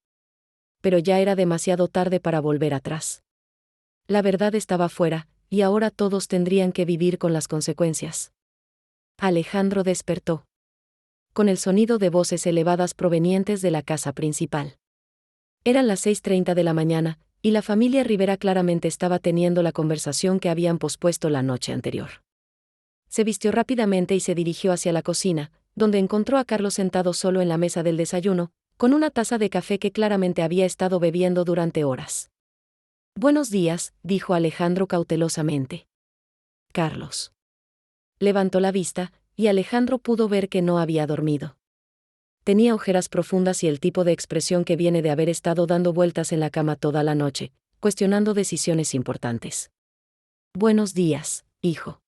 Pero ya era demasiado tarde para volver atrás. La verdad estaba fuera, y ahora todos tendrían que vivir con las consecuencias. Alejandro despertó con el sonido de voces elevadas provenientes de la casa principal. Eran las 6:30 de la mañana, y la familia Rivera claramente estaba teniendo la conversación que habían pospuesto la noche anterior. Se vistió rápidamente y se dirigió hacia la cocina, donde encontró a Carlos sentado solo en la mesa del desayuno, con una taza de café que claramente había estado bebiendo durante horas. Buenos días, dijo Alejandro cautelosamente. Carlos levantó la vista, y Alejandro pudo ver que no había dormido. Tenía ojeras profundas y el tipo de expresión que viene de haber estado dando vueltas en la cama toda la noche, cuestionando decisiones importantes. Buenos días, hijo.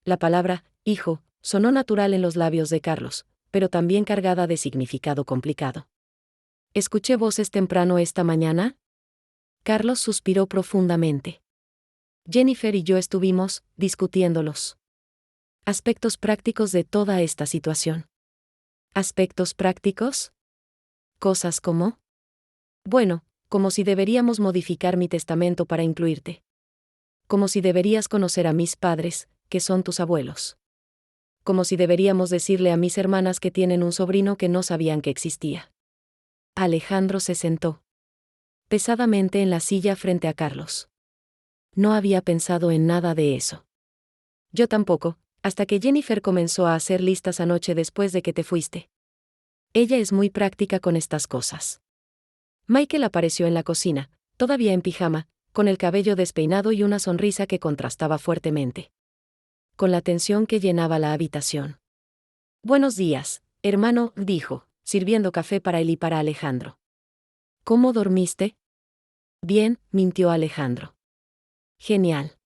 La palabra, hijo, sonó natural en los labios de Carlos, pero también cargada de significado complicado. ¿Escuché voces temprano esta mañana? Carlos suspiró profundamente. Jennifer y yo estuvimos discutiéndolos aspectos prácticos de toda esta situación. ¿Aspectos prácticos? Cosas como... Bueno, como si deberíamos modificar mi testamento para incluirte. Como si deberías conocer a mis padres, que son tus abuelos. Como si deberíamos decirle a mis hermanas que tienen un sobrino que no sabían que existía. Alejandro se sentó pesadamente en la silla frente a Carlos. No había pensado en nada de eso. Yo tampoco, hasta que Jennifer comenzó a hacer listas anoche después de que te fuiste. Ella es muy práctica con estas cosas. Michael apareció en la cocina, todavía en pijama, con el cabello despeinado y una sonrisa que contrastaba fuertemente con la tensión que llenaba la habitación. Buenos días, hermano, dijo, sirviendo café para él y para Alejandro. ¿Cómo dormiste? Bien, mintió Alejandro. Genial.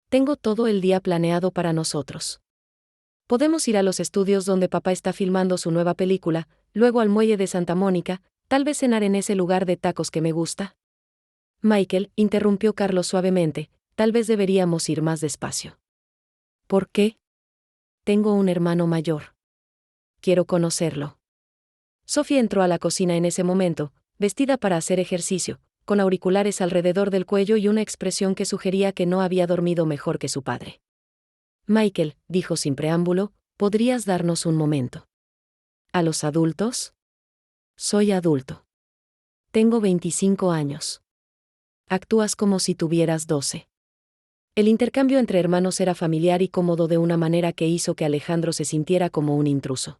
Tengo todo el día planeado para nosotros. Podemos ir a los estudios donde papá está filmando su nueva película, luego al muelle de Santa Mónica, tal vez cenar en ese lugar de tacos que me gusta. Michael, interrumpió Carlos suavemente, tal vez deberíamos ir más despacio. ¿Por qué? Tengo un hermano mayor. Quiero conocerlo. Sophie entró a la cocina en ese momento, vestida para hacer ejercicio, con auriculares alrededor del cuello y una expresión que sugería que no había dormido mejor que su padre. Michael, dijo sin preámbulo, ¿podrías darnos un momento? ¿A los adultos? Soy adulto. Tengo 25 años. Actúas como si tuvieras 12. El intercambio entre hermanos era familiar y cómodo de una manera que hizo que Alejandro se sintiera como un intruso.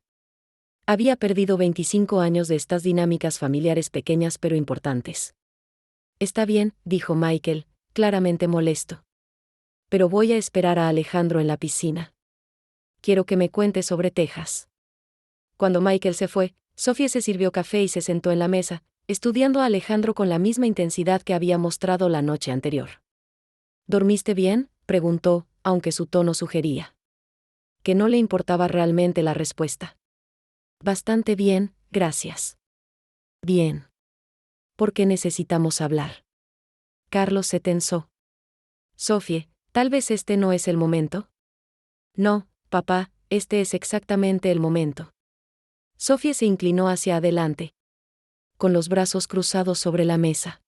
Había perdido 25 años de estas dinámicas familiares pequeñas pero importantes. Está bien, dijo Michael, claramente molesto. Pero voy a esperar a Alejandro en la piscina. Quiero que me cuente sobre Texas. Cuando Michael se fue, Sophie se sirvió café y se sentó en la mesa, estudiando a Alejandro con la misma intensidad que había mostrado la noche anterior. ¿Dormiste bien?, preguntó, aunque su tono sugería que no le importaba realmente la respuesta. Bastante bien, gracias. Bien. ¿Por qué necesitamos hablar? Carlos se tensó. Sophie, tal vez este no es el momento. No, papá, este es exactamente el momento. Sophie se inclinó hacia adelante, con los brazos cruzados sobre la mesa.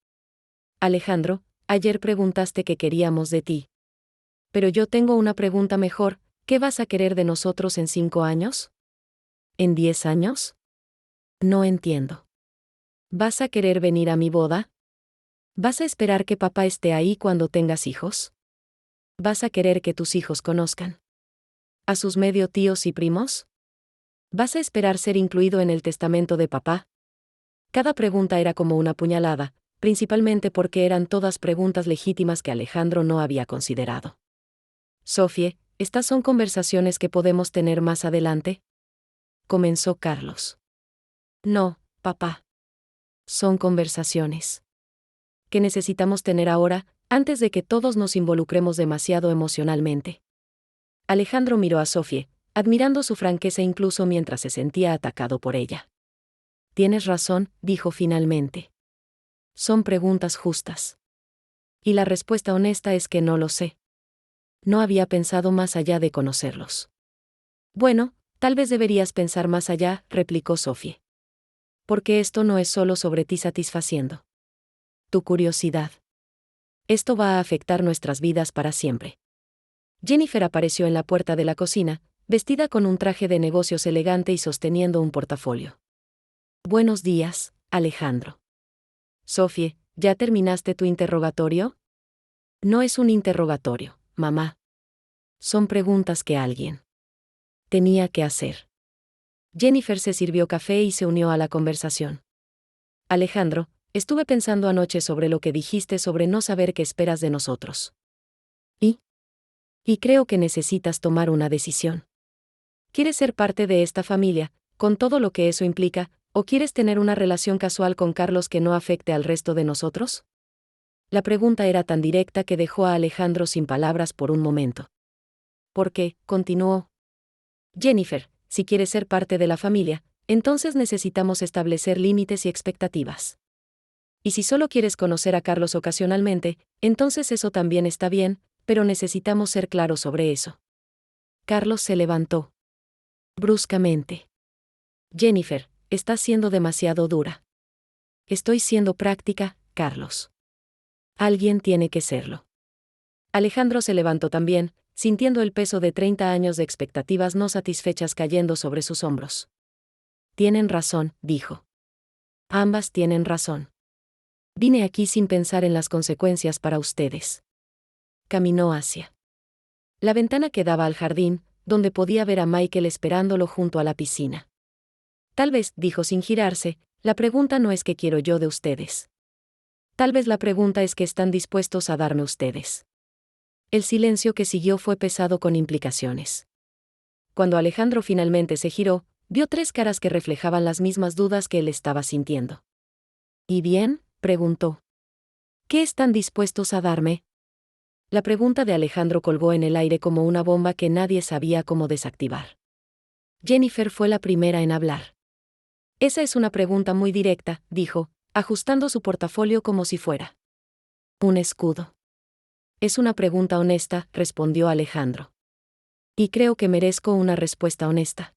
Alejandro, ayer preguntaste qué queríamos de ti. Pero yo tengo una pregunta mejor, ¿qué vas a querer de nosotros en 5 años? ¿En 10 años? No entiendo. ¿Vas a querer venir a mi boda? ¿Vas a esperar que papá esté ahí cuando tengas hijos? ¿Vas a querer que tus hijos conozcan a sus medio tíos y primos? ¿Vas a esperar ser incluido en el testamento de papá? Cada pregunta era como una puñalada, principalmente porque eran todas preguntas legítimas que Alejandro no había considerado. Sophie, ¿estas son conversaciones que podemos tener más adelante?, comenzó Carlos. No, papá. Son conversaciones que necesitamos tener ahora, antes de que todos nos involucremos demasiado emocionalmente. Alejandro miró a Sophie, admirando su franqueza incluso mientras se sentía atacado por ella. Tienes razón, dijo finalmente. Son preguntas justas. Y la respuesta honesta es que no lo sé. No había pensado más allá de conocerlos. Bueno, tal vez deberías pensar más allá, replicó Sophie. Porque esto no es solo sobre ti satisfaciendo tu curiosidad. Esto va a afectar nuestras vidas para siempre. Jennifer apareció en la puerta de la cocina, vestida con un traje de negocios elegante y sosteniendo un portafolio. Buenos días, Alejandro. Sophie, ¿ya terminaste tu interrogatorio? No es un interrogatorio, mamá. Son preguntas que alguien tenía que hacer. Jennifer se sirvió café y se unió a la conversación. Alejandro, estuve pensando anoche sobre lo que dijiste sobre no saber qué esperas de nosotros. Y creo que necesitas tomar una decisión. ¿Quieres ser parte de esta familia, con todo lo que eso implica, o quieres tener una relación casual con Carlos que no afecte al resto de nosotros? La pregunta era tan directa que dejó a Alejandro sin palabras por un momento. Porque, continuó. Jennifer, si quieres ser parte de la familia, entonces necesitamos establecer límites y expectativas. Y si solo quieres conocer a Carlos ocasionalmente, entonces eso también está bien, pero necesitamos ser claros sobre eso. Carlos se levantó bruscamente. Jennifer, estás siendo demasiado dura. Estoy siendo práctica, Carlos. Alguien tiene que serlo. Alejandro se levantó también, sintiendo el peso de 30 años de expectativas no satisfechas cayendo sobre sus hombros. Tienen razón, dijo. Ambas tienen razón. Vine aquí sin pensar en las consecuencias para ustedes. Caminó hacia la ventana que daba al jardín, donde podía ver a Michael esperándolo junto a la piscina. Tal vez, dijo sin girarse, la pregunta no es qué quiero yo de ustedes. Tal vez la pregunta es qué están dispuestos a darme ustedes. El silencio que siguió fue pesado con implicaciones. Cuando Alejandro finalmente se giró, vio 3 caras que reflejaban las mismas dudas que él estaba sintiendo. ¿Y bien?, preguntó. ¿Qué están dispuestos a darme? La pregunta de Alejandro colgó en el aire como una bomba que nadie sabía cómo desactivar. Jennifer fue la primera en hablar. Esa es una pregunta muy directa, dijo, ajustando su portafolio como si fuera un escudo. Es una pregunta honesta, respondió Alejandro. Y creo que merezco una respuesta honesta.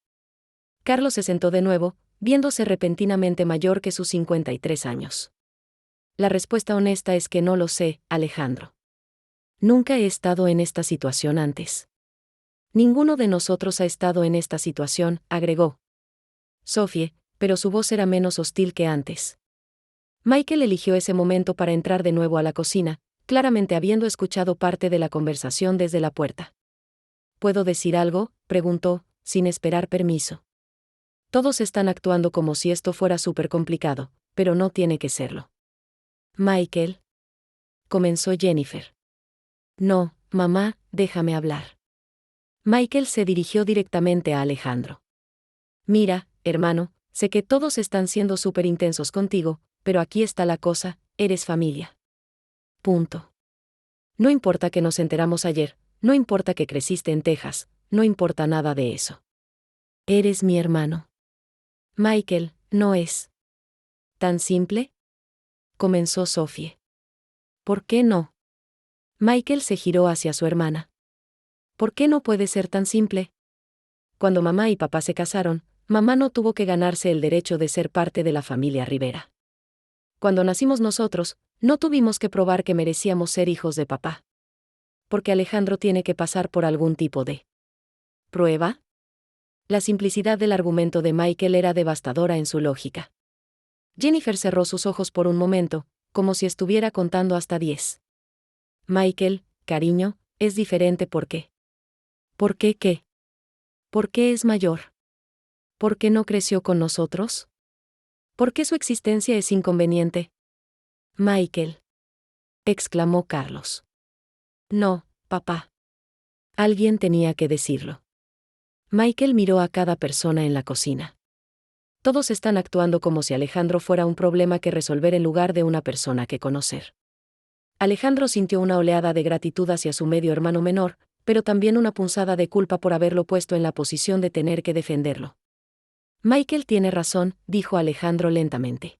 Carlos se sentó de nuevo, viéndose repentinamente mayor que sus 53 años. La respuesta honesta es que no lo sé, Alejandro. Nunca he estado en esta situación antes. Ninguno de nosotros ha estado en esta situación, agregó Sophie, pero su voz era menos hostil que antes. Michael eligió ese momento para entrar de nuevo a la cocina, claramente habiendo escuchado parte de la conversación desde la puerta. ¿Puedo decir algo?, preguntó, sin esperar permiso. Todos están actuando como si esto fuera súper complicado, pero no tiene que serlo. Michael. Comenzó Jennifer. No, mamá, déjame hablar. Michael se dirigió directamente a Alejandro. Mira, hermano, sé que todos están siendo súper intensos contigo, pero aquí está la cosa, eres familia. Punto. No importa que nos enteramos ayer, no importa que creciste en Texas, no importa nada de eso. Eres mi hermano. Michael, ¿no es tan simple?, comenzó Sophie. ¿Por qué no? Michael se giró hacia su hermana. ¿Por qué no puede ser tan simple? Cuando mamá y papá se casaron, mamá no tuvo que ganarse el derecho de ser parte de la familia Rivera. Cuando nacimos nosotros, no tuvimos que probar que merecíamos ser hijos de papá. Porque Alejandro tiene que pasar por algún tipo de prueba. La simplicidad del argumento de Michael era devastadora en su lógica. Jennifer cerró sus ojos por un momento, como si estuviera contando hasta 10. Michael, cariño, es diferente porque. ¿Por qué qué? ¿Por qué es mayor? ¿Por qué no creció con nosotros? ¿Por qué su existencia es inconveniente? Michael, exclamó Carlos. No, papá. Alguien tenía que decirlo. Michael miró a cada persona en la cocina. Todos están actuando como si Alejandro fuera un problema que resolver en lugar de una persona que conocer. Alejandro sintió una oleada de gratitud hacia su medio hermano menor, pero también una punzada de culpa por haberlo puesto en la posición de tener que defenderlo. Michael tiene razón, dijo Alejandro lentamente.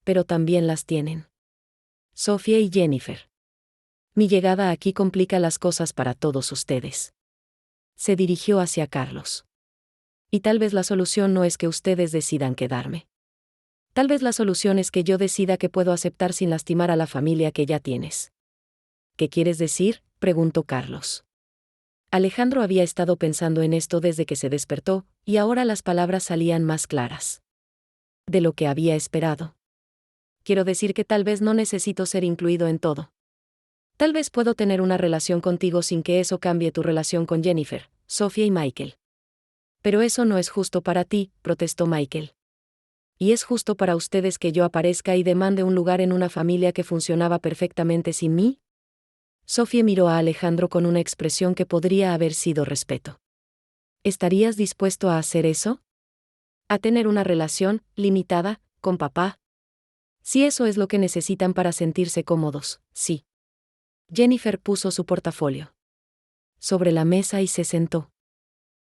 Pero también las tienen Sophie y Jennifer. Mi llegada aquí complica las cosas para todos ustedes. Se dirigió hacia Carlos. Y tal vez la solución no es que ustedes decidan quedarme. Tal vez la solución es que yo decida que puedo aceptar sin lastimar a la familia que ya tienes. ¿Qué quieres decir?, preguntó Carlos. Alejandro había estado pensando en esto desde que se despertó, y ahora las palabras salían más claras de lo que había esperado. Quiero decir que tal vez no necesito ser incluido en todo. Tal vez puedo tener una relación contigo sin que eso cambie tu relación con Jennifer, Sophie y Michael. Pero eso no es justo para ti, protestó Michael. Y es justo para ustedes que yo aparezca y demande un lugar en una familia que funcionaba perfectamente sin mí. Sophie miró a Alejandro con una expresión que podría haber sido respeto. ¿Estarías dispuesto a hacer eso? ¿A tener una relación, limitada, con papá? Si eso es lo que necesitan para sentirse cómodos, sí. Jennifer puso su portafolio sobre la mesa y se sentó.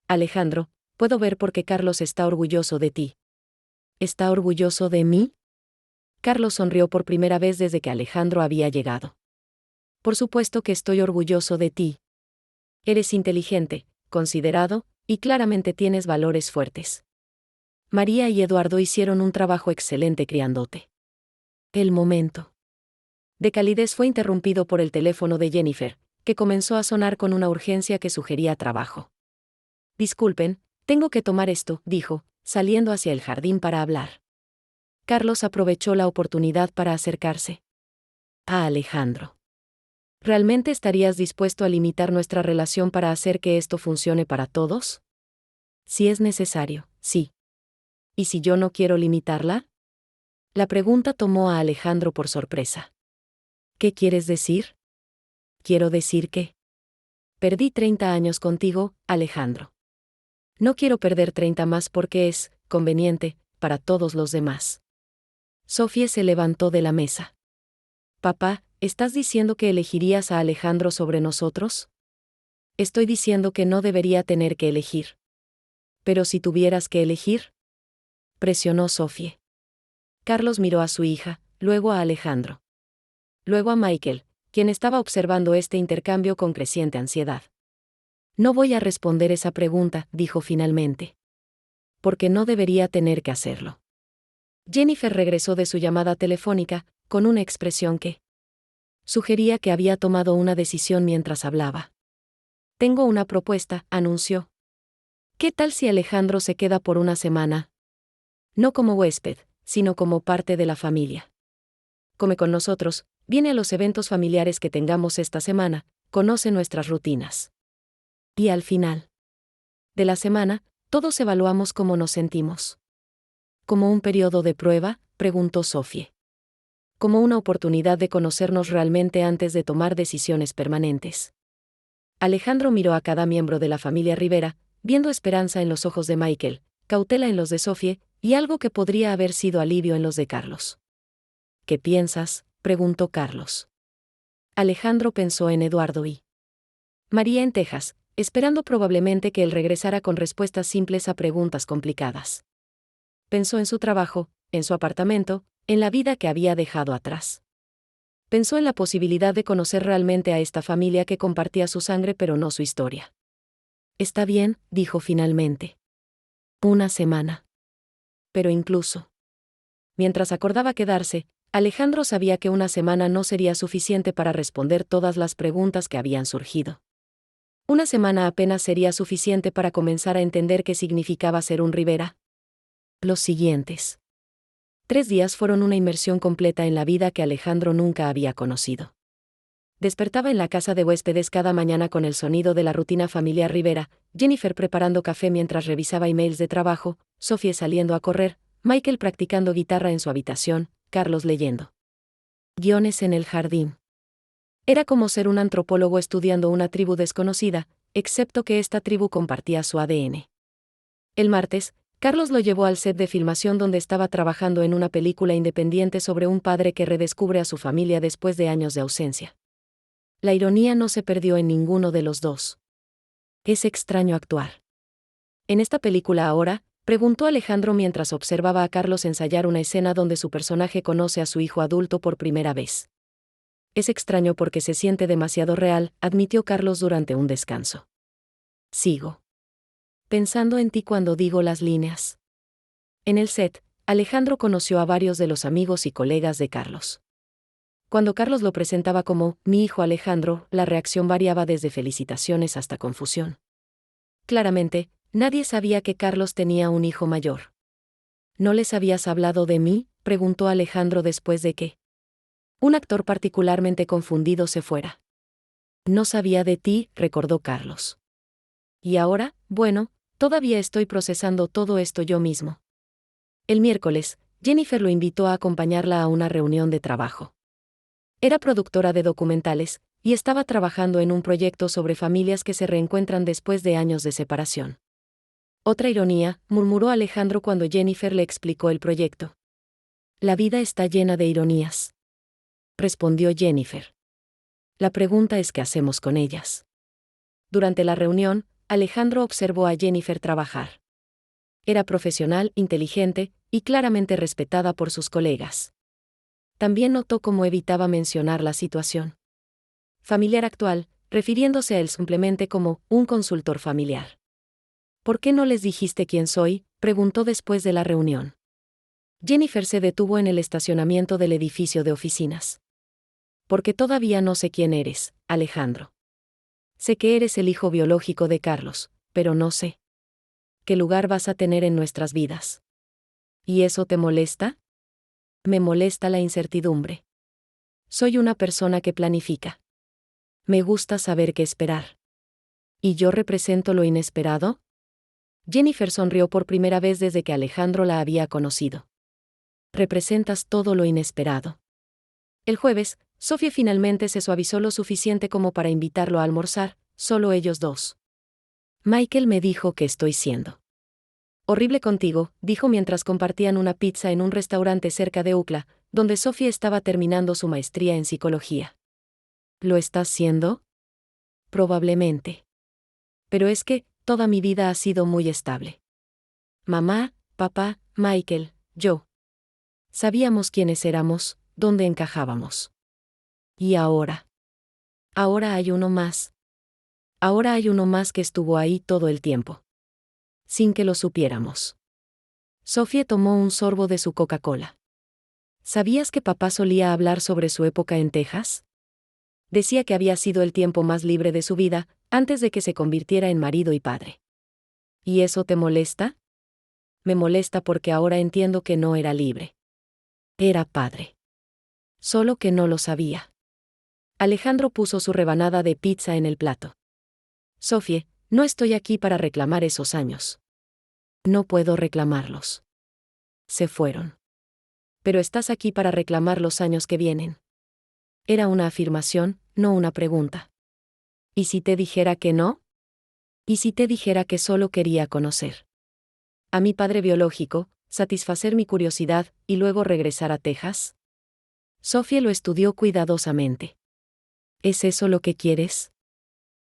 Alejandro, puedo ver por qué Carlos está orgulloso de ti. ¿Está orgulloso de mí? Carlos sonrió por primera vez desde que Alejandro había llegado. Por supuesto que estoy orgulloso de ti. Eres inteligente, considerado, y claramente tienes valores fuertes. María y Eduardo hicieron un trabajo excelente criándote. El momento de calidez fue interrumpido por el teléfono de Jennifer, que comenzó a sonar con una urgencia que sugería trabajo. Disculpen, tengo que tomar esto, dijo, saliendo hacia el jardín para hablar. Carlos aprovechó la oportunidad para acercarse a Alejandro. ¿Realmente estarías dispuesto a limitar nuestra relación para hacer que esto funcione para todos? Si es necesario, sí. ¿Y si yo no quiero limitarla? La pregunta tomó a Alejandro por sorpresa. ¿Qué quieres decir? Quiero decir que perdí 30 años contigo, Alejandro. No quiero perder 30 más porque es conveniente para todos los demás. Sophie se levantó de la mesa. Papá, ¿estás diciendo que elegirías a Alejandro sobre nosotros? Estoy diciendo que no debería tener que elegir. Pero si tuvieras que elegir, presionó Sophie. Carlos miró a su hija, luego a Alejandro. Luego a Michael, quien estaba observando este intercambio con creciente ansiedad. No voy a responder esa pregunta, dijo finalmente. Porque no debería tener que hacerlo. Jennifer regresó de su llamada telefónica, con una expresión que sugería que había tomado una decisión mientras hablaba. Tengo una propuesta, anunció. ¿Qué tal si Alejandro se queda por una semana? No como huésped, sino como parte de la familia. Come con nosotros, viene a los eventos familiares que tengamos esta semana, conoce nuestras rutinas. Y al final de la semana, todos evaluamos cómo nos sentimos. ¿Como un periodo de prueba?, preguntó Sophie. Como una oportunidad de conocernos realmente antes de tomar decisiones permanentes. Alejandro miró a cada miembro de la familia Rivera, viendo esperanza en los ojos de Michael, cautela en los de Sophie, y algo que podría haber sido alivio en los de Carlos. ¿Qué piensas?, preguntó Carlos. Alejandro pensó en Eduardo y María en Texas, esperando probablemente que él regresara con respuestas simples a preguntas complicadas. Pensó en su trabajo, en su apartamento, en la vida que había dejado atrás. Pensó en la posibilidad de conocer realmente a esta familia que compartía su sangre pero no su historia. Está bien, dijo finalmente. Una semana. Pero incluso mientras acordaba quedarse, Alejandro sabía que una semana no sería suficiente para responder todas las preguntas que habían surgido. Una semana apenas sería suficiente para comenzar a entender qué significaba ser un Rivera. Los siguientes 3 días fueron una inmersión completa en la vida que Alejandro nunca había conocido. Despertaba en la casa de huéspedes cada mañana con el sonido de la rutina familiar Rivera, Jennifer preparando café mientras revisaba emails de trabajo, Sophie saliendo a correr, Michael practicando guitarra en su habitación, Carlos leyendo guiones en el jardín. Era como ser un antropólogo estudiando una tribu desconocida, excepto que esta tribu compartía su ADN. El martes, Carlos lo llevó al set de filmación donde estaba trabajando en una película independiente sobre un padre que redescubre a su familia después de años de ausencia. La ironía no se perdió en ninguno de los dos. Es extraño actuar en esta película ahora, preguntó Alejandro mientras observaba a Carlos ensayar una escena donde su personaje conoce a su hijo adulto por primera vez. Es extraño porque se siente demasiado real, admitió Carlos durante un descanso. Sigo pensando en ti cuando digo las líneas. En el set, Alejandro conoció a varios de los amigos y colegas de Carlos. Cuando Carlos lo presentaba como mi hijo Alejandro, la reacción variaba desde felicitaciones hasta confusión. Claramente, nadie sabía que Carlos tenía un hijo mayor. ¿No les habías hablado de mí?, preguntó Alejandro después de que un actor particularmente confundido se fuera. No sabía de ti, recordó Carlos. Y ahora, bueno, todavía estoy procesando todo esto yo mismo. El miércoles, Jennifer lo invitó a acompañarla a una reunión de trabajo. Era productora de documentales, y estaba trabajando en un proyecto sobre familias que se reencuentran después de años de separación. Otra ironía, murmuró Alejandro cuando Jennifer le explicó el proyecto. La vida está llena de ironías, respondió Jennifer. La pregunta es qué hacemos con ellas. Durante la reunión, Alejandro observó a Jennifer trabajar. Era profesional, inteligente, y claramente respetada por sus colegas. También notó cómo evitaba mencionar la situación familiar actual, refiriéndose a él simplemente como un consultor familiar. ¿Por qué no les dijiste quién soy?, preguntó después de la reunión. Jennifer se detuvo en el estacionamiento del edificio de oficinas. Porque todavía no sé quién eres, Alejandro. Sé que eres el hijo biológico de Carlos, pero no sé qué lugar vas a tener en nuestras vidas. ¿Y eso te molesta? Me molesta la incertidumbre. Soy una persona que planifica. Me gusta saber qué esperar. ¿Y yo represento lo inesperado? Jennifer sonrió por primera vez desde que Alejandro la había conocido. Representas todo lo inesperado. El jueves, Sophie finalmente se suavizó lo suficiente como para invitarlo a almorzar, solo ellos dos. Michael me dijo que estoy siendo horrible contigo, dijo mientras compartían una pizza en un restaurante cerca de UCLA, donde Sophie estaba terminando su maestría en psicología. ¿Lo estás siendo? Probablemente. Pero es que, toda mi vida ha sido muy estable. Mamá, papá, Michael, yo. Sabíamos quiénes éramos, dónde encajábamos. ¿Y ahora? Ahora hay uno más. Ahora hay uno más que estuvo ahí todo el tiempo. Sin que lo supiéramos. Sophie tomó un sorbo de su Coca-Cola. ¿Sabías que papá solía hablar sobre su época en Texas? Decía que había sido el tiempo más libre de su vida, antes de que se convirtiera en marido y padre. ¿Y eso te molesta? Me molesta porque ahora entiendo que no era libre. Era padre. Solo que no lo sabía. Alejandro puso su rebanada de pizza en el plato. Sofie, no estoy aquí para reclamar esos años. No puedo reclamarlos. Se fueron. Pero estás aquí para reclamar los años que vienen. Era una afirmación, no una pregunta. ¿Y si te dijera que no? ¿Y si te dijera que solo quería conocer a mi padre biológico, satisfacer mi curiosidad y luego regresar a Texas? Sofie lo estudió cuidadosamente. ¿Es eso lo que quieres?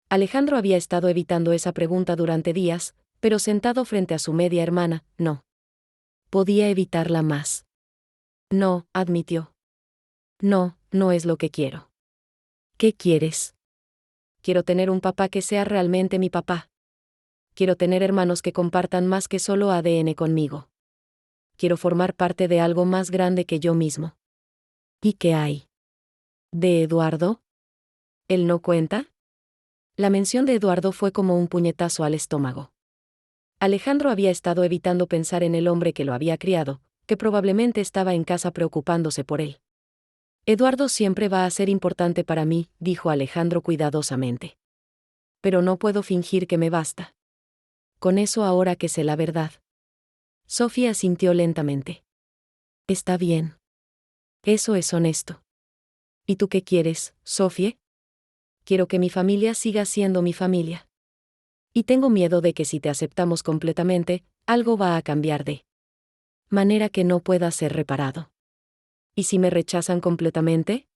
Alejandro había estado evitando esa pregunta durante días, pero sentado frente a su media hermana, no podía evitarla más. No, admitió. No, no es lo que quiero. ¿Qué quieres? Quiero tener un papá que sea realmente mi papá. Quiero tener hermanos que compartan más que solo ADN conmigo. Quiero formar parte de algo más grande que yo mismo. ¿Y qué hay? ¿De Eduardo? ¿Él no cuenta? La mención de Eduardo fue como un puñetazo al estómago. Alejandro había estado evitando pensar en el hombre que lo había criado, que probablemente estaba en casa preocupándose por él. Eduardo siempre va a ser importante para mí, dijo Alejandro cuidadosamente. Pero no puedo fingir que me basta. Con eso ahora que sé la verdad. Sofía asintió lentamente. Está bien. Eso es honesto. ¿Y tú qué quieres, Sofía? Quiero que mi familia siga siendo mi familia. Y tengo miedo de que si te aceptamos completamente, algo va a cambiar de manera que no pueda ser reparado. ¿Y si me rechazan completamente?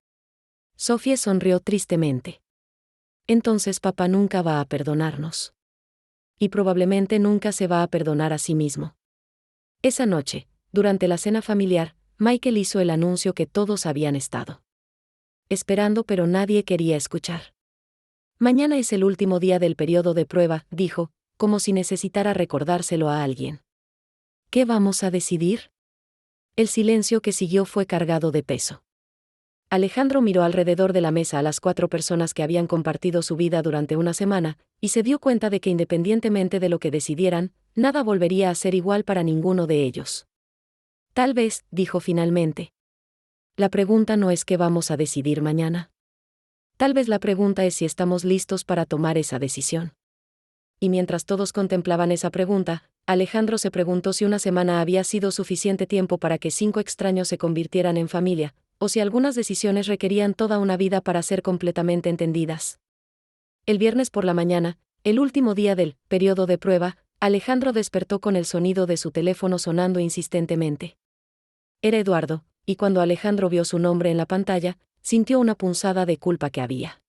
Sofía sonrió tristemente. Entonces papá nunca va a perdonarnos. Y probablemente nunca se va a perdonar a sí mismo. Esa noche, durante la cena familiar, Michael hizo el anuncio que todos habían estado esperando, pero nadie quería escuchar. Mañana es el último día del periodo de prueba, dijo, como si necesitara recordárselo a alguien. ¿Qué vamos a decidir? El silencio que siguió fue cargado de peso. Alejandro miró alrededor de la mesa a las 4 personas que habían compartido su vida durante una semana, y se dio cuenta de que independientemente de lo que decidieran, nada volvería a ser igual para ninguno de ellos. Tal vez, dijo finalmente. La pregunta no es qué vamos a decidir mañana. Tal vez la pregunta es si estamos listos para tomar esa decisión. Y mientras todos contemplaban esa pregunta, Alejandro se preguntó si una semana había sido suficiente tiempo para que 5 extraños se convirtieran en familia, o si algunas decisiones requerían toda una vida para ser completamente entendidas. El viernes por la mañana, el último día del periodo de prueba, Alejandro despertó con el sonido de su teléfono sonando insistentemente. Era Eduardo, y cuando Alejandro vio su nombre en la pantalla, sintió una punzada de culpa que había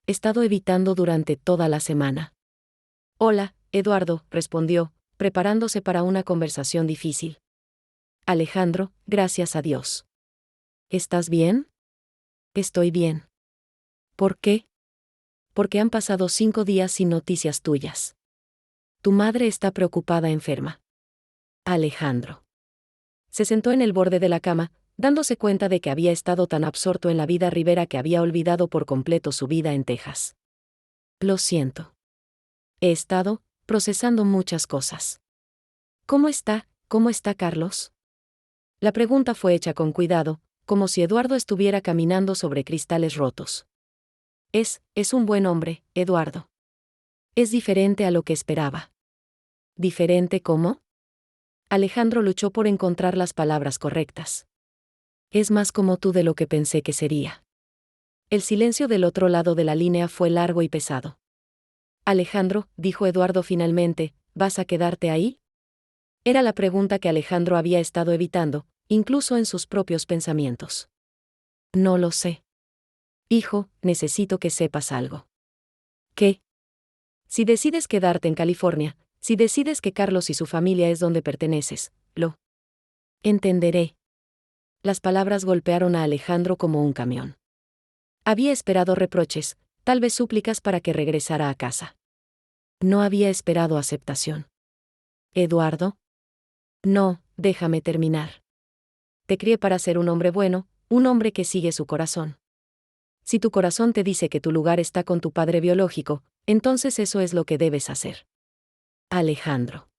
estado evitando durante toda la semana. Hola, Eduardo, respondió, preparándose para una conversación difícil. Alejandro, gracias a Dios. ¿Estás bien? Estoy bien. ¿Por qué? Porque han pasado 5 días sin noticias tuyas. Tu madre está preocupada enferma. Alejandro. Se sentó en el borde de la cama, dándose cuenta de que había estado tan absorto en la vida Rivera que había olvidado por completo su vida en Texas. Lo siento. He estado procesando muchas cosas. ¿Cómo está Carlos? La pregunta fue hecha con cuidado, como si Eduardo estuviera caminando sobre cristales rotos. Es un buen hombre, Eduardo. Es diferente a lo que esperaba. ¿Diferente cómo? Alejandro luchó por encontrar las palabras correctas. Es más como tú de lo que pensé que sería. El silencio del otro lado de la línea fue largo y pesado. Alejandro, dijo Eduardo finalmente, ¿vas a quedarte ahí? Era la pregunta que Alejandro había estado evitando, incluso en sus propios pensamientos. No lo sé. Hijo, necesito que sepas algo. ¿Qué? Si decides quedarte en California, si decides que Carlos y su familia es donde perteneces, lo entenderé. Las palabras golpearon a Alejandro como un camión. Había esperado reproches, tal vez súplicas para que regresara a casa. No había esperado aceptación. ¿Eduardo? No, déjame terminar. Te crié para ser un hombre bueno, un hombre que sigue su corazón. Si tu corazón te dice que tu lugar está con tu padre biológico, entonces eso es lo que debes hacer. Alejandro.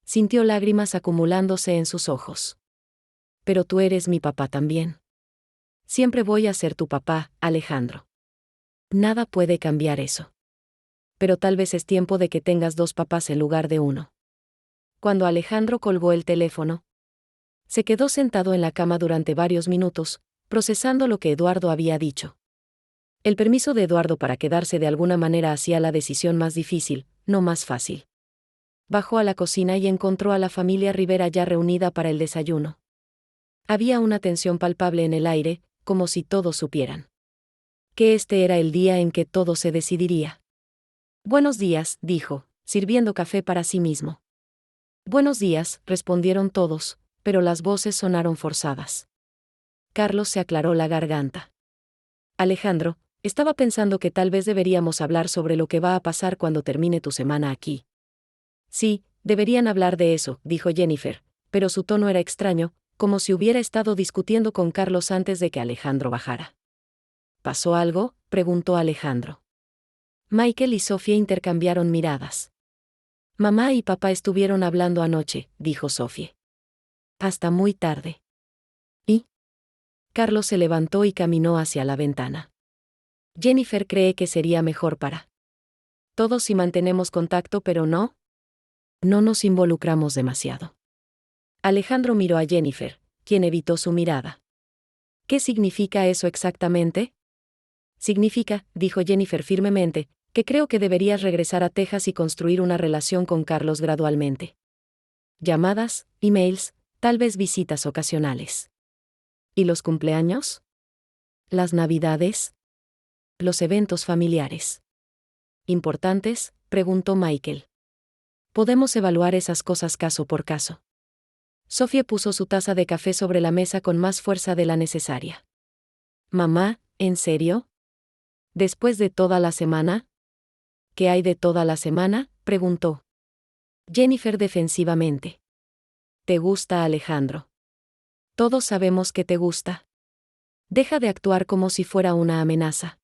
Sintió lágrimas acumulándose en sus ojos. Pero tú eres mi papá también. Siempre voy a ser tu papá, Alejandro. Nada puede cambiar eso. Pero tal vez es tiempo de que tengas dos papás en lugar de uno. Cuando Alejandro colgó el teléfono, se quedó sentado en la cama durante varios minutos, procesando lo que Eduardo había dicho. El permiso de Eduardo para quedarse de alguna manera hacía la decisión más difícil, no más fácil. Bajó a la cocina y encontró a la familia Rivera ya reunida para el desayuno. Había una tensión palpable en el aire, como si todos supieran que este era el día en que todo se decidiría. Buenos días, dijo, sirviendo café para sí mismo. Buenos días, respondieron todos, pero las voces sonaron forzadas. Carlos se aclaró la garganta. Alejandro, estaba pensando que tal vez deberíamos hablar sobre lo que va a pasar cuando termine tu semana aquí. Sí, deberían hablar de eso, dijo Jennifer, pero su tono era extraño, como si hubiera estado discutiendo con Carlos antes de que Alejandro bajara. ¿Pasó algo?, preguntó Alejandro. Michael y Sofía intercambiaron miradas. Mamá y papá estuvieron hablando anoche, dijo Sofía. Hasta muy tarde. ¿Y? Carlos se levantó y caminó hacia la ventana. Jennifer cree que sería mejor para todos si mantenemos contacto, pero no nos involucramos demasiado. Alejandro miró a Jennifer, quien evitó su mirada. ¿Qué significa eso exactamente? Significa, dijo Jennifer firmemente, que creo que deberías regresar a Texas y construir una relación con Carlos gradualmente. Llamadas, emails, tal vez visitas ocasionales. ¿Y los cumpleaños? ¿Las navidades? ¿Los eventos familiares importantes?, preguntó Michael. Podemos evaluar esas cosas caso por caso. Sofía puso su taza de café sobre la mesa con más fuerza de la necesaria. Mamá, ¿en serio? ¿Después de toda la semana? ¿Qué hay de toda la semana?, preguntó Jennifer defensivamente. ¿Te gusta Alejandro? Todos sabemos que te gusta. Deja de actuar como si fuera una amenaza.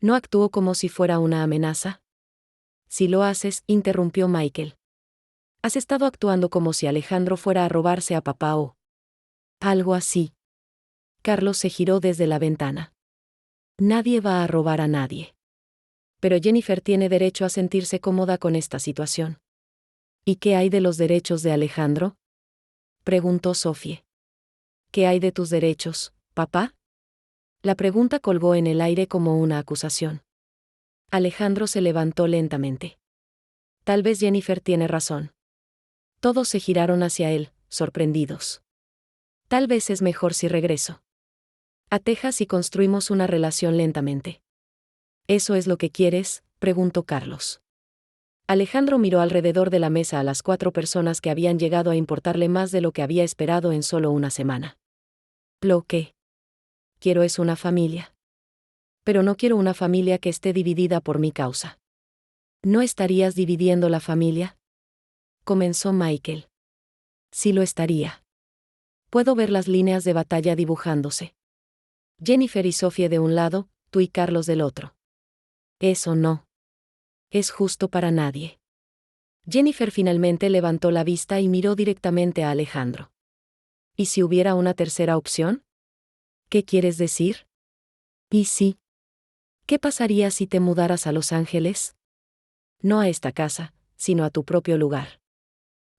¿No actúo como si fuera una amenaza? Si lo haces, interrumpió Michael. Has estado actuando como si Alejandro fuera a robarse a papá o algo así. Carlos se giró desde la ventana. Nadie va a robar a nadie. Pero Jennifer tiene derecho a sentirse cómoda con esta situación. ¿Y qué hay de los derechos de Alejandro?, preguntó Sofía. ¿Qué hay de tus derechos, papá? La pregunta colgó en el aire como una acusación. Alejandro se levantó lentamente. Tal vez Jennifer tiene razón. Todos se giraron hacia él, sorprendidos. Tal vez es mejor si regreso a Texas y construimos una relación lentamente. ¿Eso es lo que quieres?, preguntó Carlos. Alejandro miró alrededor de la mesa a las 4 personas que habían llegado a importarle más de lo que había esperado en solo una semana. Lo que quiero es una familia. Pero no quiero una familia que esté dividida por mi causa. ¿No estarías dividiendo la familia?, comenzó Michael. Sí lo estaría. Puedo ver las líneas de batalla dibujándose. Jennifer y Sofía de un lado, tú y Carlos del otro. Eso no es justo para nadie. Jennifer finalmente levantó la vista y miró directamente a Alejandro. ¿Y si hubiera una tercera opción? ¿Qué quieres decir? ¿Y si? ¿Qué pasaría si te mudaras a Los Ángeles? No a esta casa, sino a tu propio lugar.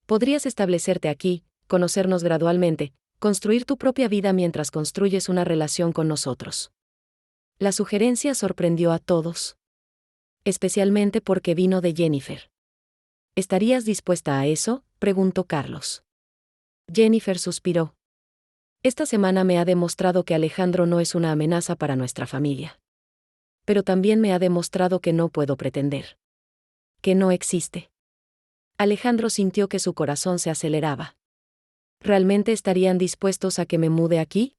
Podrías establecerte aquí, conocernos gradualmente, construir tu propia vida mientras construyes una relación con nosotros. La sugerencia sorprendió a todos. Especialmente porque vino de Jennifer. ¿Estarías dispuesta a eso?, preguntó Carlos. Jennifer suspiró. Esta semana me ha demostrado que Alejandro no es una amenaza para nuestra familia. Pero también me ha demostrado que no puedo pretender que no existe. Alejandro sintió que su corazón se aceleraba. ¿Realmente estarían dispuestos a que me mude aquí?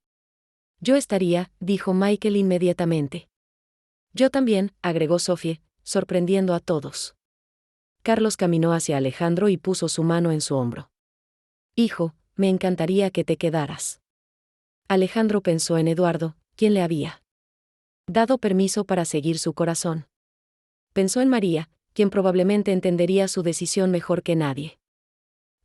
Yo estaría, dijo Michael inmediatamente. Yo también, agregó Sofía, sorprendiendo a todos. Carlos caminó hacia Alejandro y puso su mano en su hombro. Hijo, me encantaría que te quedaras. Alejandro pensó en Eduardo, quien le había dado permiso para seguir su corazón. Pensó en María, quien probablemente entendería su decisión mejor que nadie.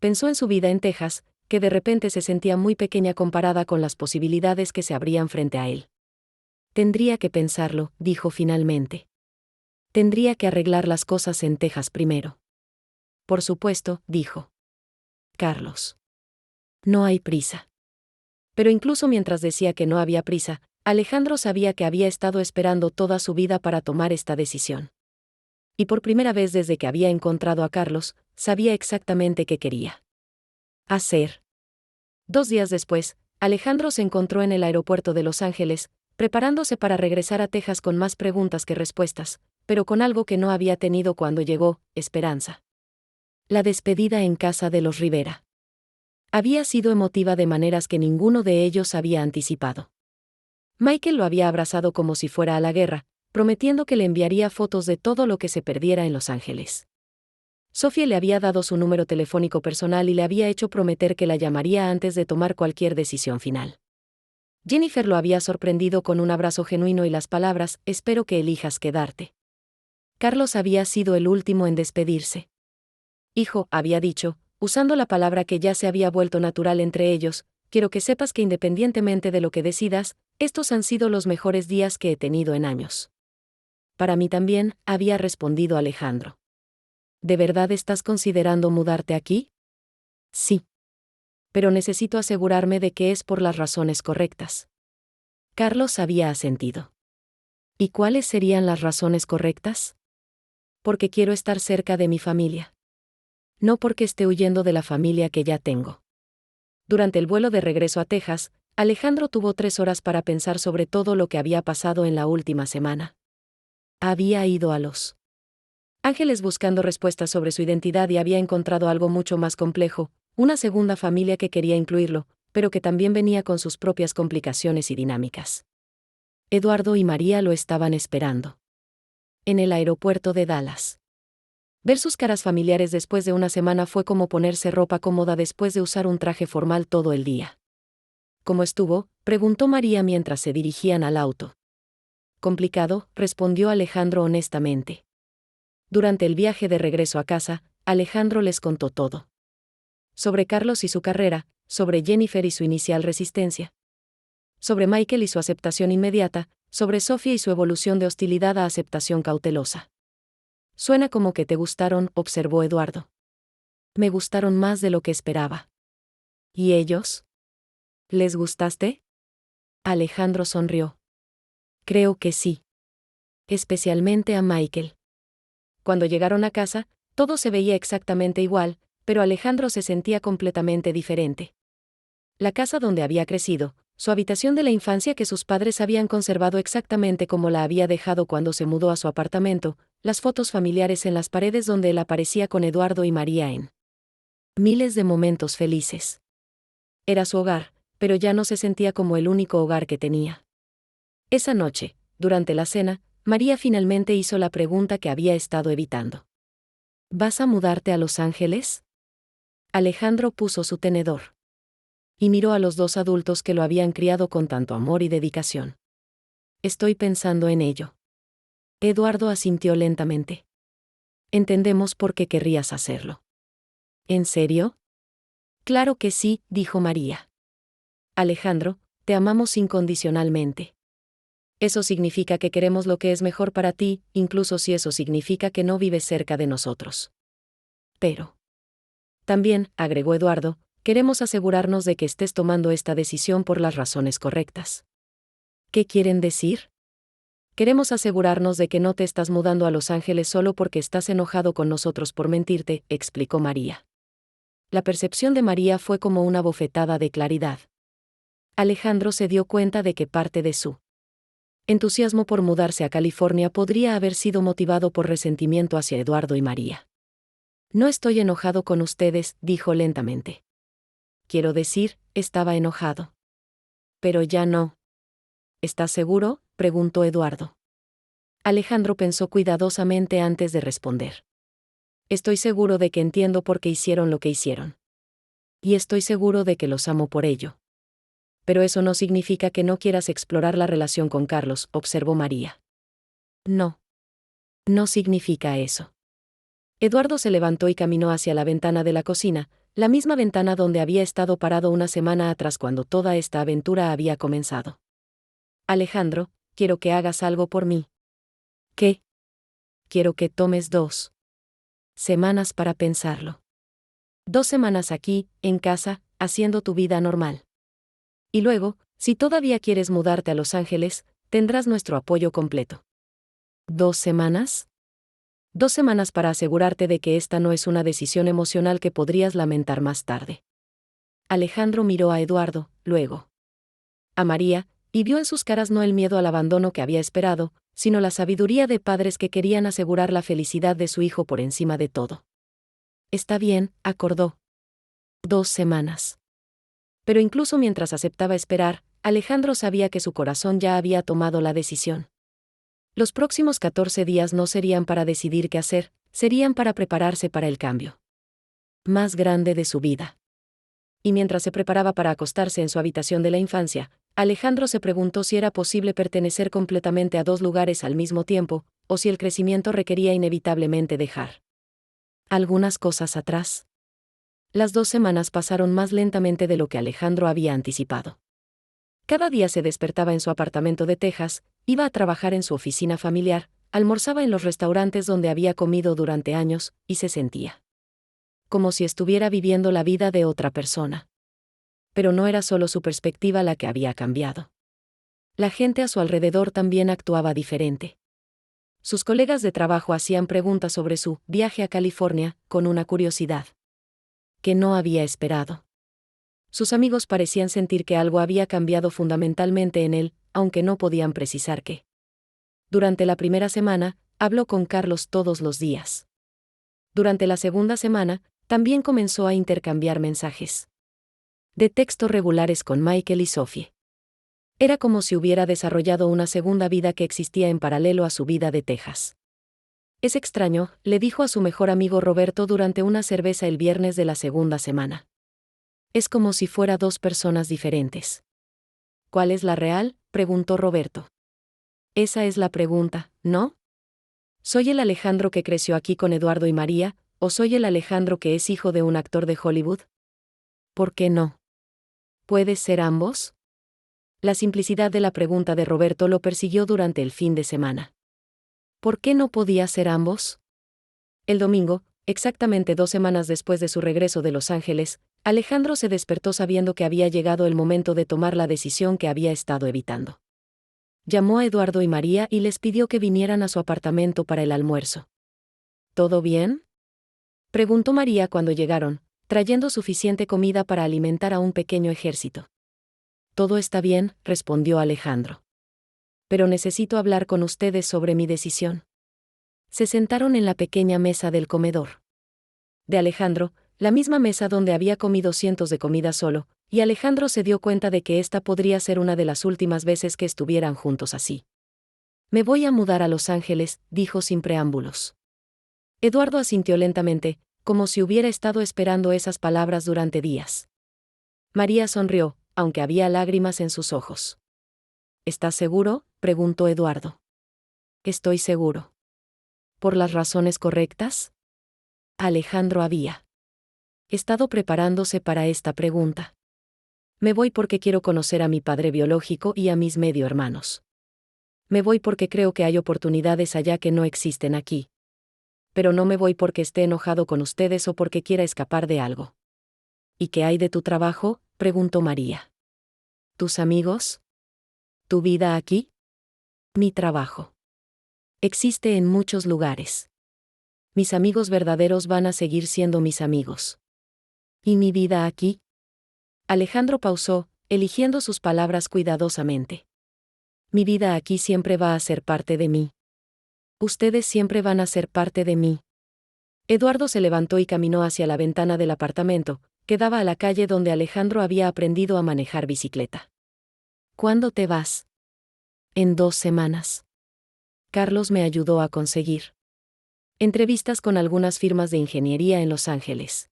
Pensó en su vida en Texas, que de repente se sentía muy pequeña comparada con las posibilidades que se abrían frente a él. Tendría que pensarlo, dijo finalmente. Tendría que arreglar las cosas en Texas primero. Por supuesto, dijo Carlos. No hay prisa. Pero incluso mientras decía que no había prisa, Alejandro sabía que había estado esperando toda su vida para tomar esta decisión. Y por primera vez desde que había encontrado a Carlos, sabía exactamente qué quería hacer. 2 días después, Alejandro se encontró en el aeropuerto de Los Ángeles, preparándose para regresar a Texas con más preguntas que respuestas, pero con algo que no había tenido cuando llegó: esperanza. La despedida en casa de los Rivera había sido emotiva de maneras que ninguno de ellos había anticipado. Michael lo había abrazado como si fuera a la guerra, prometiendo que le enviaría fotos de todo lo que se perdiera en Los Ángeles. Sophie le había dado su número telefónico personal y le había hecho prometer que la llamaría antes de tomar cualquier decisión final. Jennifer lo había sorprendido con un abrazo genuino y las palabras: espero que elijas quedarte. Carlos había sido el último en despedirse. Hijo, había dicho, usando la palabra que ya se había vuelto natural entre ellos, quiero que sepas que independientemente de lo que decidas, estos han sido los mejores días que he tenido en años. Para mí también, había respondido Alejandro. ¿De verdad estás considerando mudarte aquí? Sí. Pero necesito asegurarme de que es por las razones correctas. Carlos había asentido. ¿Y cuáles serían las razones correctas? Porque quiero estar cerca de mi familia. No porque esté huyendo de la familia que ya tengo. Durante el vuelo de regreso a Texas, Alejandro tuvo 3 horas para pensar sobre todo lo que había pasado en la última semana. Había ido a Los Ángeles buscando respuestas sobre su identidad y había encontrado algo mucho más complejo: una segunda familia que quería incluirlo, pero que también venía con sus propias complicaciones y dinámicas. Eduardo y María lo estaban esperando en el aeropuerto de Dallas. Ver sus caras familiares después de una semana fue como ponerse ropa cómoda después de usar un traje formal todo el día. ¿Cómo estuvo?, preguntó María mientras se dirigían al auto. Complicado, respondió Alejandro honestamente. Durante el viaje de regreso a casa, Alejandro les contó todo. Sobre Carlos y su carrera, sobre Jennifer y su inicial resistencia. Sobre Michael y su aceptación inmediata, sobre Sophie y su evolución de hostilidad a aceptación cautelosa. Suena como que te gustaron, observó Eduardo. Me gustaron más de lo que esperaba. ¿Y ellos? ¿Les gustaste? Alejandro sonrió. Creo que sí. Especialmente a Michael. Cuando llegaron a casa, todo se veía exactamente igual, pero Alejandro se sentía completamente diferente. La casa donde había crecido, su habitación de la infancia que sus padres habían conservado exactamente como la había dejado cuando se mudó a su apartamento, las fotos familiares en las paredes donde él aparecía con Eduardo y María en miles de momentos felices. Era su hogar, pero ya no se sentía como el único hogar que tenía. Esa noche, durante la cena, María finalmente hizo la pregunta que había estado evitando. ¿Vas a mudarte a Los Ángeles? Alejandro puso su tenedor y miró a los 2 adultos que lo habían criado con tanto amor y dedicación. Estoy pensando en ello. Eduardo asintió lentamente. Entendemos por qué querrías hacerlo. ¿En serio? Claro que sí, dijo María. Alejandro, te amamos incondicionalmente. Eso significa que queremos lo que es mejor para ti, incluso si eso significa que no vives cerca de nosotros. Pero también, agregó Eduardo, queremos asegurarnos de que estés tomando esta decisión por las razones correctas. ¿Qué quieren decir? Queremos asegurarnos de que no te estás mudando a Los Ángeles solo porque estás enojado con nosotros por mentirte, explicó María. La percepción de María fue como una bofetada de claridad. Alejandro se dio cuenta de que parte de su entusiasmo por mudarse a California podría haber sido motivado por resentimiento hacia Eduardo y María. No estoy enojado con ustedes, dijo lentamente. Quiero decir, estaba enojado. Pero ya no. ¿Estás seguro?, preguntó Eduardo. Alejandro pensó cuidadosamente antes de responder. Estoy seguro de que entiendo por qué hicieron lo que hicieron. Y estoy seguro de que los amo por ello. Pero eso no significa que no quieras explorar la relación con Carlos, observó María. No. No significa eso. Eduardo se levantó y caminó hacia la ventana de la cocina, la misma ventana donde había estado parado una semana atrás cuando toda esta aventura había comenzado. Alejandro, quiero que hagas algo por mí. ¿Qué? Quiero que tomes 2 semanas para pensarlo. 2 semanas aquí, en casa, haciendo tu vida normal. Y luego, si todavía quieres mudarte a Los Ángeles, tendrás nuestro apoyo completo. ¿2 semanas? 2 semanas para asegurarte de que esta no es una decisión emocional que podrías lamentar más tarde. Alejandro miró a Eduardo, luego a María, y vio en sus caras no el miedo al abandono que había esperado, sino la sabiduría de padres que querían asegurar la felicidad de su hijo por encima de todo. Está bien, acordó. 2 semanas. Pero incluso mientras aceptaba esperar, Alejandro sabía que su corazón ya había tomado la decisión. Los próximos 14 días no serían para decidir qué hacer, serían para prepararse para el cambio más grande de su vida. Y mientras se preparaba para acostarse en su habitación de la infancia, Alejandro se preguntó si era posible pertenecer completamente a 2 lugares al mismo tiempo, o si el crecimiento requería inevitablemente dejar algunas cosas atrás. Las 2 semanas pasaron más lentamente de lo que Alejandro había anticipado. Cada día se despertaba en su apartamento de Texas, iba a trabajar en su oficina familiar, almorzaba en los restaurantes donde había comido durante años, y se sentía como si estuviera viviendo la vida de otra persona. Pero no era solo su perspectiva la que había cambiado. La gente a su alrededor también actuaba diferente. Sus colegas de trabajo hacían preguntas sobre su viaje a California, con una curiosidad que no había esperado. Sus amigos parecían sentir que algo había cambiado fundamentalmente en él, aunque no podían precisar qué. Durante la primera semana, habló con Carlos todos los días. Durante la segunda semana, también comenzó a intercambiar mensajes de texto regulares con Michael y Sophie. Era como si hubiera desarrollado una segunda vida que existía en paralelo a su vida de Texas. Es extraño, le dijo a su mejor amigo Roberto durante una cerveza el viernes de la segunda semana. Es como si fuera 2 personas diferentes. ¿Cuál es la real?, preguntó Roberto. Esa es la pregunta, ¿no? ¿Soy el Alejandro que creció aquí con Eduardo y María, o soy el Alejandro que es hijo de un actor de Hollywood? ¿Por qué no? ¿Puedes ser ambos? La simplicidad de la pregunta de Roberto lo persiguió durante el fin de semana. ¿Por qué no podía ser ambos? El domingo, exactamente 2 semanas después de su regreso de Los Ángeles, Alejandro se despertó sabiendo que había llegado el momento de tomar la decisión que había estado evitando. Llamó a Eduardo y María y les pidió que vinieran a su apartamento para el almuerzo. ¿Todo bien?, preguntó María cuando llegaron, trayendo suficiente comida para alimentar a un pequeño ejército. Todo está bien, respondió Alejandro. Pero necesito hablar con ustedes sobre mi decisión. Se sentaron en la pequeña mesa del comedor de Alejandro, la misma mesa donde había comido cientos de comidas solo, y Alejandro se dio cuenta de que esta podría ser una de las últimas veces que estuvieran juntos así. Me voy a mudar a Los Ángeles, dijo sin preámbulos. Eduardo asintió lentamente, como si hubiera estado esperando esas palabras durante días. María sonrió, aunque había lágrimas en sus ojos. ¿Estás seguro?, preguntó Eduardo. Estoy seguro. ¿Por las razones correctas? Alejandro había estado preparándose para esta pregunta. Me voy porque quiero conocer a mi padre biológico y a mis medio hermanos. Me voy porque creo que hay oportunidades allá que no existen aquí. Pero no me voy porque esté enojado con ustedes o porque quiera escapar de algo. ¿Y qué hay de tu trabajo?, preguntó María. ¿Tus amigos? ¿Tu vida aquí? Mi trabajo existe en muchos lugares. Mis amigos verdaderos van a seguir siendo mis amigos. ¿Y mi vida aquí? Alejandro pausó, eligiendo sus palabras cuidadosamente. Mi vida aquí siempre va a ser parte de mí. Ustedes siempre van a ser parte de mí. Eduardo se levantó y caminó hacia la ventana del apartamento, que daba a la calle donde Alejandro había aprendido a manejar bicicleta. ¿Cuándo te vas? En 2 semanas. Carlos me ayudó a conseguir entrevistas con algunas firmas de ingeniería en Los Ángeles.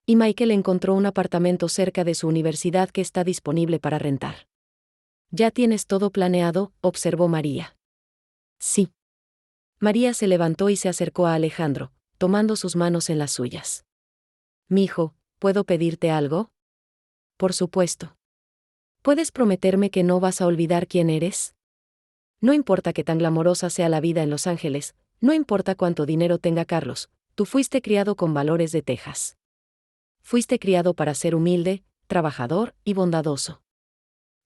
Y Michael encontró un apartamento cerca de su universidad que está disponible para rentar. ¿Ya tienes todo planeado?, observó María. Sí. María se levantó y se acercó a Alejandro, tomando sus manos en las suyas. Mijo, ¿Puedo pedirte algo? Por supuesto. ¿Puedes prometerme que no vas a olvidar quién eres? No importa qué tan glamorosa sea la vida en Los Ángeles, no importa cuánto dinero tenga Carlos, tú fuiste criado con valores de Texas. Fuiste criado para ser humilde, trabajador y bondadoso.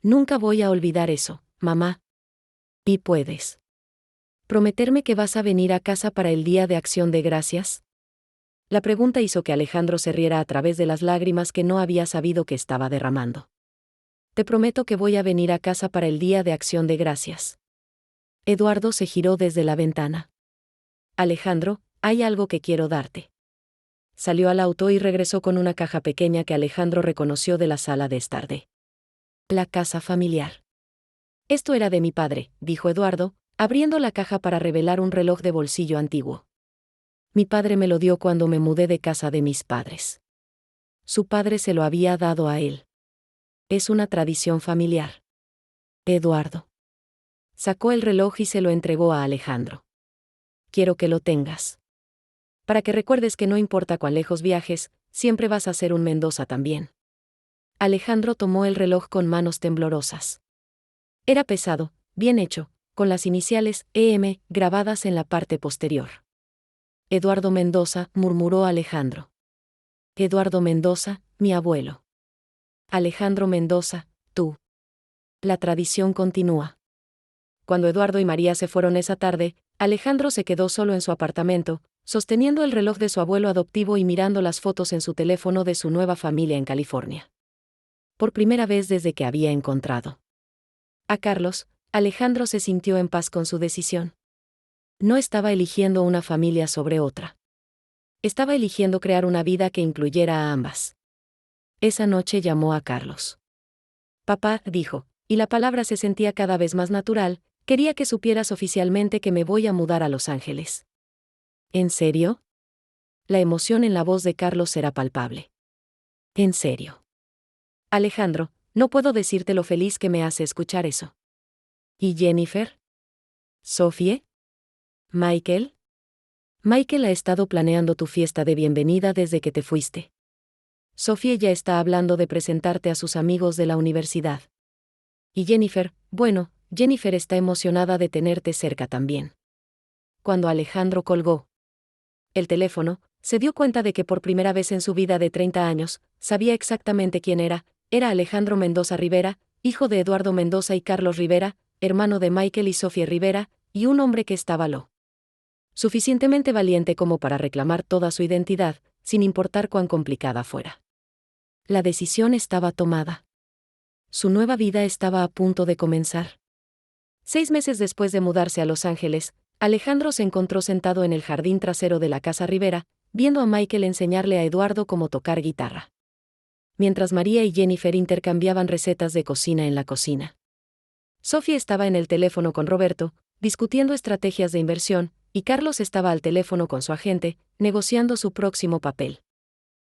Nunca voy a olvidar eso, mamá. ¿Y puedes prometerme que vas a venir a casa para el Día de Acción de Gracias? La pregunta hizo que Alejandro se riera a través de las lágrimas que no había sabido que estaba derramando. Te prometo que voy a venir a casa para el Día de Acción de Gracias. Eduardo se giró desde la ventana. Alejandro, hay algo que quiero darte. Salió al auto y regresó con una caja pequeña que Alejandro reconoció de la sala de estar de la casa familiar. Esto era de mi padre, dijo Eduardo, abriendo la caja para revelar un reloj de bolsillo antiguo. Mi padre me lo dio cuando me mudé de casa de mis padres. Su padre se lo había dado a él. Es una tradición familiar. Eduardo sacó el reloj y se lo entregó a Alejandro. Quiero que lo tengas. Para que recuerdes que no importa cuán lejos viajes, siempre vas a ser un Mendoza también. Alejandro tomó el reloj con manos temblorosas. Era pesado, bien hecho, con las iniciales EM grabadas en la parte posterior. Eduardo Mendoza, murmuró Alejandro. Eduardo Mendoza, mi abuelo. Alejandro Mendoza, tú. La tradición continúa. Cuando Eduardo y María se fueron esa tarde, Alejandro se quedó solo en su apartamento, sosteniendo el reloj de su abuelo adoptivo y mirando las fotos en su teléfono de su nueva familia en California. Por primera vez desde que había encontrado a Carlos, Alejandro se sintió en paz con su decisión. No estaba eligiendo una familia sobre otra. Estaba eligiendo crear una vida que incluyera a ambas. Esa noche llamó a Carlos. Papá, dijo, y la palabra se sentía cada vez más natural, quería que supieras oficialmente que me voy a mudar a Los Ángeles. ¿En serio? La emoción en la voz de Carlos era palpable. ¿En serio? Alejandro, no puedo decirte lo feliz que me hace escuchar eso. ¿Y Jennifer? ¿Sophie? ¿Michael? Michael ha estado planeando tu fiesta de bienvenida desde que te fuiste. Sophie ya está hablando de presentarte a sus amigos de la universidad. Y Jennifer, bueno, Jennifer está emocionada de tenerte cerca también. Cuando Alejandro colgó el teléfono, se dio cuenta de que por primera vez en su vida de 30 años, sabía exactamente quién era Alejandro Mendoza Rivera, hijo de Eduardo Mendoza y Carlos Rivera, hermano de Michael y Sophie Rivera, y un hombre que estaba lo suficientemente valiente como para reclamar toda su identidad, sin importar cuán complicada fuera. La decisión estaba tomada. Su nueva vida estaba a punto de comenzar. 6 meses después de mudarse a Los Ángeles, Alejandro se encontró sentado en el jardín trasero de la casa Rivera, viendo a Michael enseñarle a Eduardo cómo tocar guitarra. Mientras María y Jennifer intercambiaban recetas de cocina en la cocina. Sophie estaba en el teléfono con Roberto, discutiendo estrategias de inversión, y Carlos estaba al teléfono con su agente, negociando su próximo papel.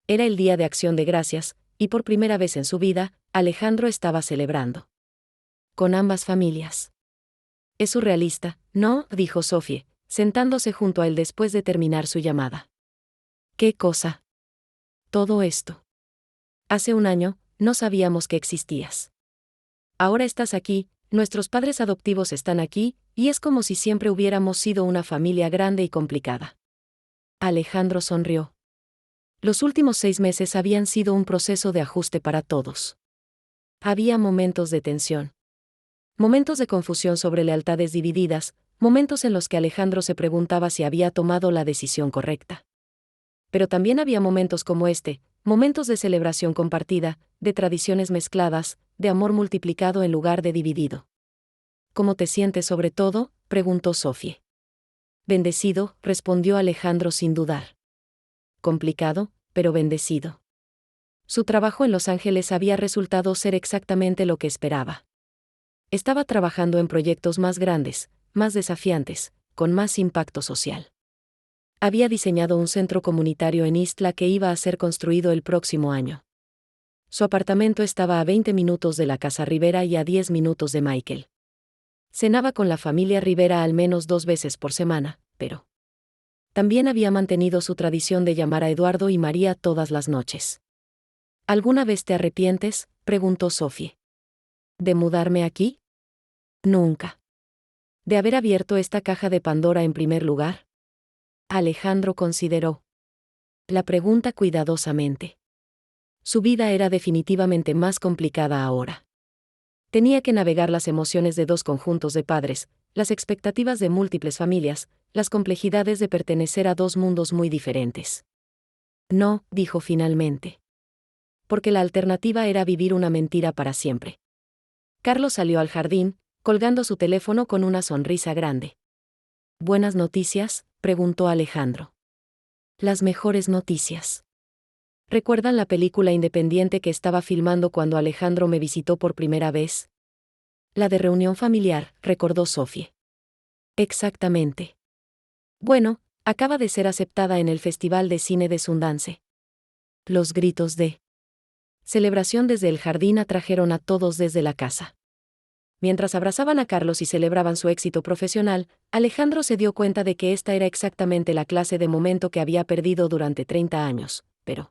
Era el Día de Acción de Gracias, y por primera vez en su vida, Alejandro estaba celebrando con ambas familias. Es surrealista, ¿no?, dijo Sophie, sentándose junto a él después de terminar su llamada. ¿Qué cosa? Todo esto. Hace un año, no sabíamos que existías. Ahora estás aquí, nuestros padres adoptivos están aquí, y es como si siempre hubiéramos sido una familia grande y complicada. Alejandro sonrió. Los últimos 6 meses habían sido un proceso de ajuste para todos. Había momentos de tensión. Momentos de confusión sobre lealtades divididas, momentos en los que Alejandro se preguntaba si había tomado la decisión correcta. Pero también había momentos como este, momentos de celebración compartida, de tradiciones mezcladas, de amor multiplicado en lugar de dividido. ¿Cómo te sientes sobre todo?, preguntó Sophie. Bendecido, respondió Alejandro sin dudar. Complicado, pero bendecido. Su trabajo en Los Ángeles había resultado ser exactamente lo que esperaba. Estaba trabajando en proyectos más grandes, más desafiantes, con más impacto social. Había diseñado un centro comunitario en Istla que iba a ser construido el próximo año. Su apartamento estaba a 20 minutos de la casa Rivera y a 10 minutos de Michael. Cenaba con la familia Rivera al menos 2 veces por semana, pero también había mantenido su tradición de llamar a Eduardo y María todas las noches. ¿Alguna vez te arrepientes?, preguntó Sophie. ¿De mudarme aquí? Nunca. ¿De haber abierto esta caja de Pandora en primer lugar? Alejandro consideró la pregunta cuidadosamente. Su vida era definitivamente más complicada ahora. Tenía que navegar las emociones de dos conjuntos de padres, las expectativas de múltiples familias, las complejidades de pertenecer a dos mundos muy diferentes. No, dijo finalmente. Porque la alternativa era vivir una mentira para siempre. Carlos salió al jardín, colgando su teléfono con una sonrisa grande. ¿Buenas noticias?, preguntó Alejandro. Las mejores noticias. ¿Recuerdan la película independiente que estaba filmando cuando Alejandro me visitó por primera vez? La de reunión familiar, recordó Sophie. Exactamente. Bueno, acaba de ser aceptada en el Festival de Cine de Sundance. Los gritos de celebración desde el jardín atrajeron a todos desde la casa. Mientras abrazaban a Carlos y celebraban su éxito profesional, Alejandro se dio cuenta de que esta era exactamente la clase de momento que había perdido durante 30 años, pero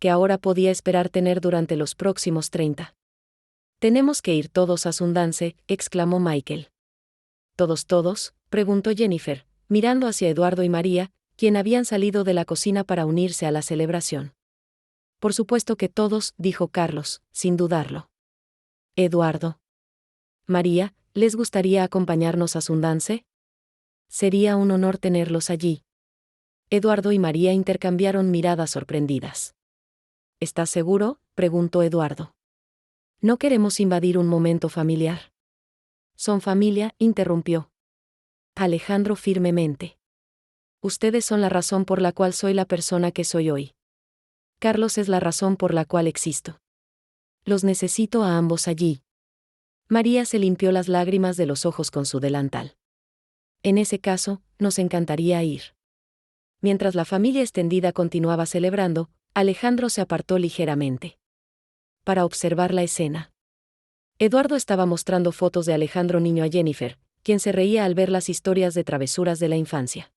que ahora podía esperar tener durante los próximos 30. «Tenemos que ir todos a Sundance», exclamó Michael. ¿Todos?» preguntó Jennifer, mirando hacia Eduardo y María, quien habían salido de la cocina para unirse a la celebración. Por supuesto que todos, dijo Carlos, sin dudarlo. Eduardo. María, ¿les gustaría acompañarnos a Sundance? Sería un honor tenerlos allí. Eduardo y María intercambiaron miradas sorprendidas. ¿Estás seguro?, preguntó Eduardo. No queremos invadir un momento familiar. Son familia, interrumpió Alejandro firmemente. Ustedes son la razón por la cual soy la persona que soy hoy. Carlos es la razón por la cual existo. Los necesito a ambos allí. María se limpió las lágrimas de los ojos con su delantal. En ese caso, nos encantaría ir. Mientras la familia extendida continuaba celebrando, Alejandro se apartó ligeramente para observar la escena. Eduardo estaba mostrando fotos de Alejandro niño a Jennifer, quien se reía al ver las historias de travesuras de la infancia.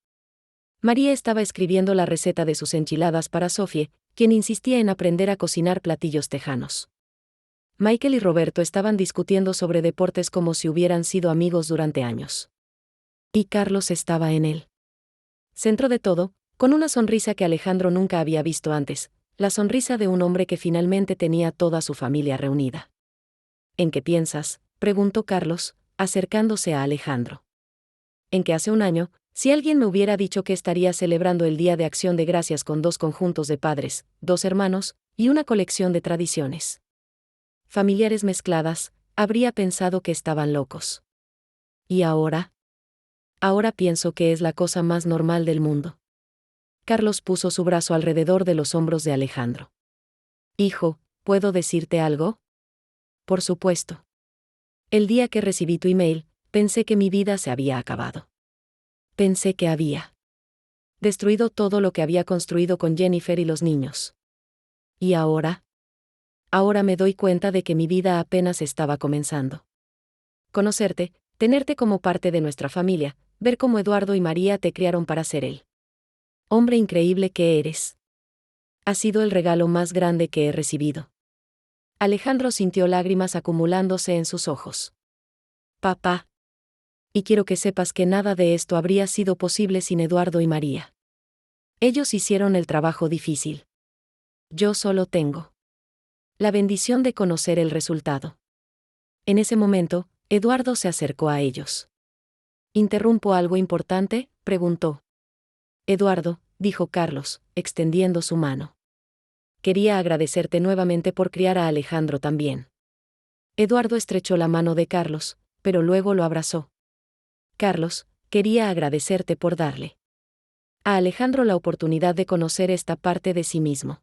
María estaba escribiendo la receta de sus enchiladas para Sophie, quien insistía en aprender a cocinar platillos tejanos. Michael y Roberto estaban discutiendo sobre deportes como si hubieran sido amigos durante años. Y Carlos estaba en el centro de todo, con una sonrisa que Alejandro nunca había visto antes, la sonrisa de un hombre que finalmente tenía toda su familia reunida. ¿En qué piensas?, preguntó Carlos, acercándose a Alejandro. En que hace un año, si alguien me hubiera dicho que estaría celebrando el Día de Acción de Gracias con dos conjuntos de padres, dos hermanos, y una colección de tradiciones familiares mezcladas, habría pensado que estaban locos. ¿Y ahora? Ahora pienso que es la cosa más normal del mundo. Carlos puso su brazo alrededor de los hombros de Alejandro. Hijo, ¿puedo decirte algo? Por supuesto. El día que recibí tu email, pensé que mi vida se había acabado. Pensé que había destruido todo lo que había construido con Jennifer y los niños. ¿Y ahora? Ahora me doy cuenta de que mi vida apenas estaba comenzando. Conocerte, tenerte como parte de nuestra familia, ver cómo Eduardo y María te criaron para ser el hombre increíble que eres. Ha sido el regalo más grande que he recibido. Alejandro sintió lágrimas acumulándose en sus ojos. Papá. Y quiero que sepas que nada de esto habría sido posible sin Eduardo y María. Ellos hicieron el trabajo difícil. Yo solo tengo la bendición de conocer el resultado. En ese momento, Eduardo se acercó a ellos. ¿Interrumpo algo importante?, preguntó. Eduardo, dijo Carlos, extendiendo su mano. Quería agradecerte nuevamente por criar a Alejandro también. Eduardo estrechó la mano de Carlos, pero luego lo abrazó. Carlos, quería agradecerte por darle a Alejandro la oportunidad de conocer esta parte de sí mismo.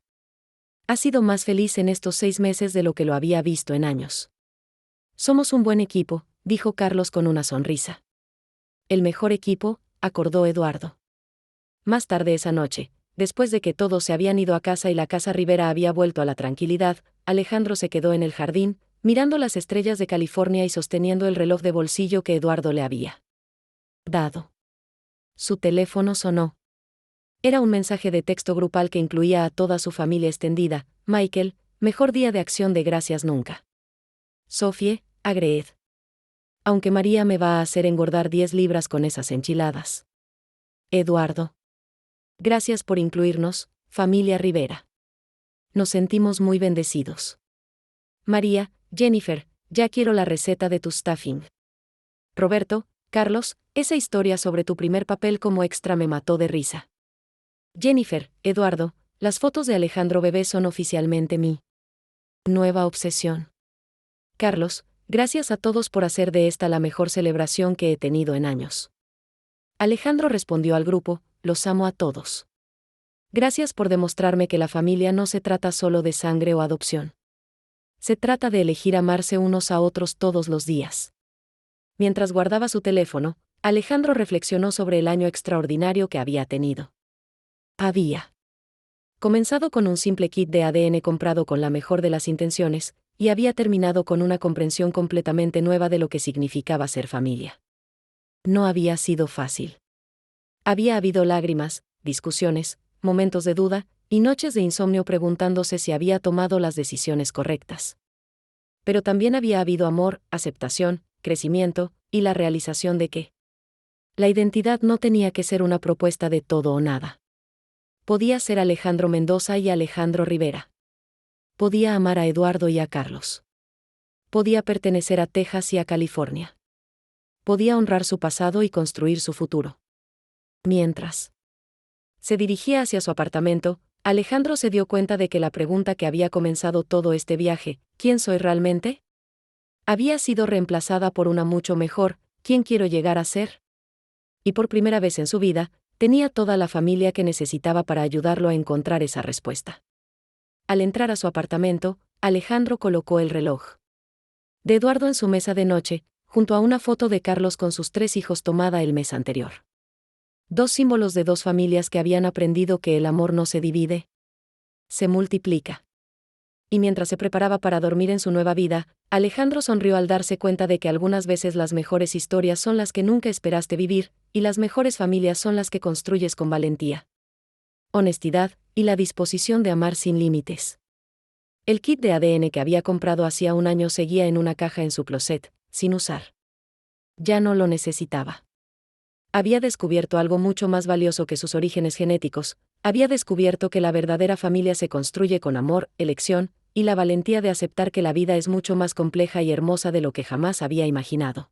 Ha sido más feliz en estos 6 meses de lo que lo había visto en años. Somos un buen equipo, dijo Carlos con una sonrisa. El mejor equipo, acordó Eduardo. Más tarde esa noche, después de que todos se habían ido a casa y la casa Rivera había vuelto a la tranquilidad, Alejandro se quedó en el jardín, mirando las estrellas de California y sosteniendo el reloj de bolsillo que Eduardo le había dado. Su teléfono sonó. Era un mensaje de texto grupal que incluía a toda su familia extendida, Michael, mejor día de acción de gracias nunca. Sophie, agreed. Aunque María me va a hacer engordar 10 libras con esas enchiladas. Eduardo. Gracias por incluirnos, familia Rivera. Nos sentimos muy bendecidos. María, Jennifer, ya quiero la receta de tu stuffing. Roberto, Carlos, esa historia sobre tu primer papel como extra me mató de risa. Jennifer, Eduardo, las fotos de Alejandro bebé son oficialmente mi nueva obsesión. Carlos, gracias a todos por hacer de esta la mejor celebración que he tenido en años. Alejandro respondió al grupo, los amo a todos. Gracias por demostrarme que la familia no se trata solo de sangre o adopción. Se trata de elegir amarse unos a otros todos los días. Mientras guardaba su teléfono, Alejandro reflexionó sobre el año extraordinario que había tenido. Había comenzado con un simple kit de ADN comprado con la mejor de las intenciones, y había terminado con una comprensión completamente nueva de lo que significaba ser familia. No había sido fácil. Había habido lágrimas, discusiones, momentos de duda, y noches de insomnio preguntándose si había tomado las decisiones correctas. Pero también había habido amor, aceptación, crecimiento, y la realización de que la identidad no tenía que ser una propuesta de todo o nada. Podía ser Alejandro Mendoza y Alejandro Rivera. Podía amar a Eduardo y a Carlos. Podía pertenecer a Texas y a California. Podía honrar su pasado y construir su futuro. Mientras se dirigía hacia su apartamento, Alejandro se dio cuenta de que la pregunta que había comenzado todo este viaje, ¿quién soy realmente?, había sido reemplazada por una mucho mejor, ¿quién quiero llegar a ser? Y por primera vez en su vida, tenía toda la familia que necesitaba para ayudarlo a encontrar esa respuesta. Al entrar a su apartamento, Alejandro colocó el reloj de Eduardo en su mesa de noche, junto a una foto de Carlos con sus 3 hijos tomada el mes anterior. 2 símbolos de 2 familias que habían aprendido que el amor no se divide, se multiplica. Y mientras se preparaba para dormir en su nueva vida, Alejandro sonrió al darse cuenta de que algunas veces las mejores historias son las que nunca esperaste vivir, y las mejores familias son las que construyes con valentía, honestidad, y la disposición de amar sin límites. El kit de ADN que había comprado hacía un año seguía en una caja en su closet, sin usar. Ya no lo necesitaba. Había descubierto algo mucho más valioso que sus orígenes genéticos, había descubierto que la verdadera familia se construye con amor, elección, y la valentía de aceptar que la vida es mucho más compleja y hermosa de lo que jamás había imaginado.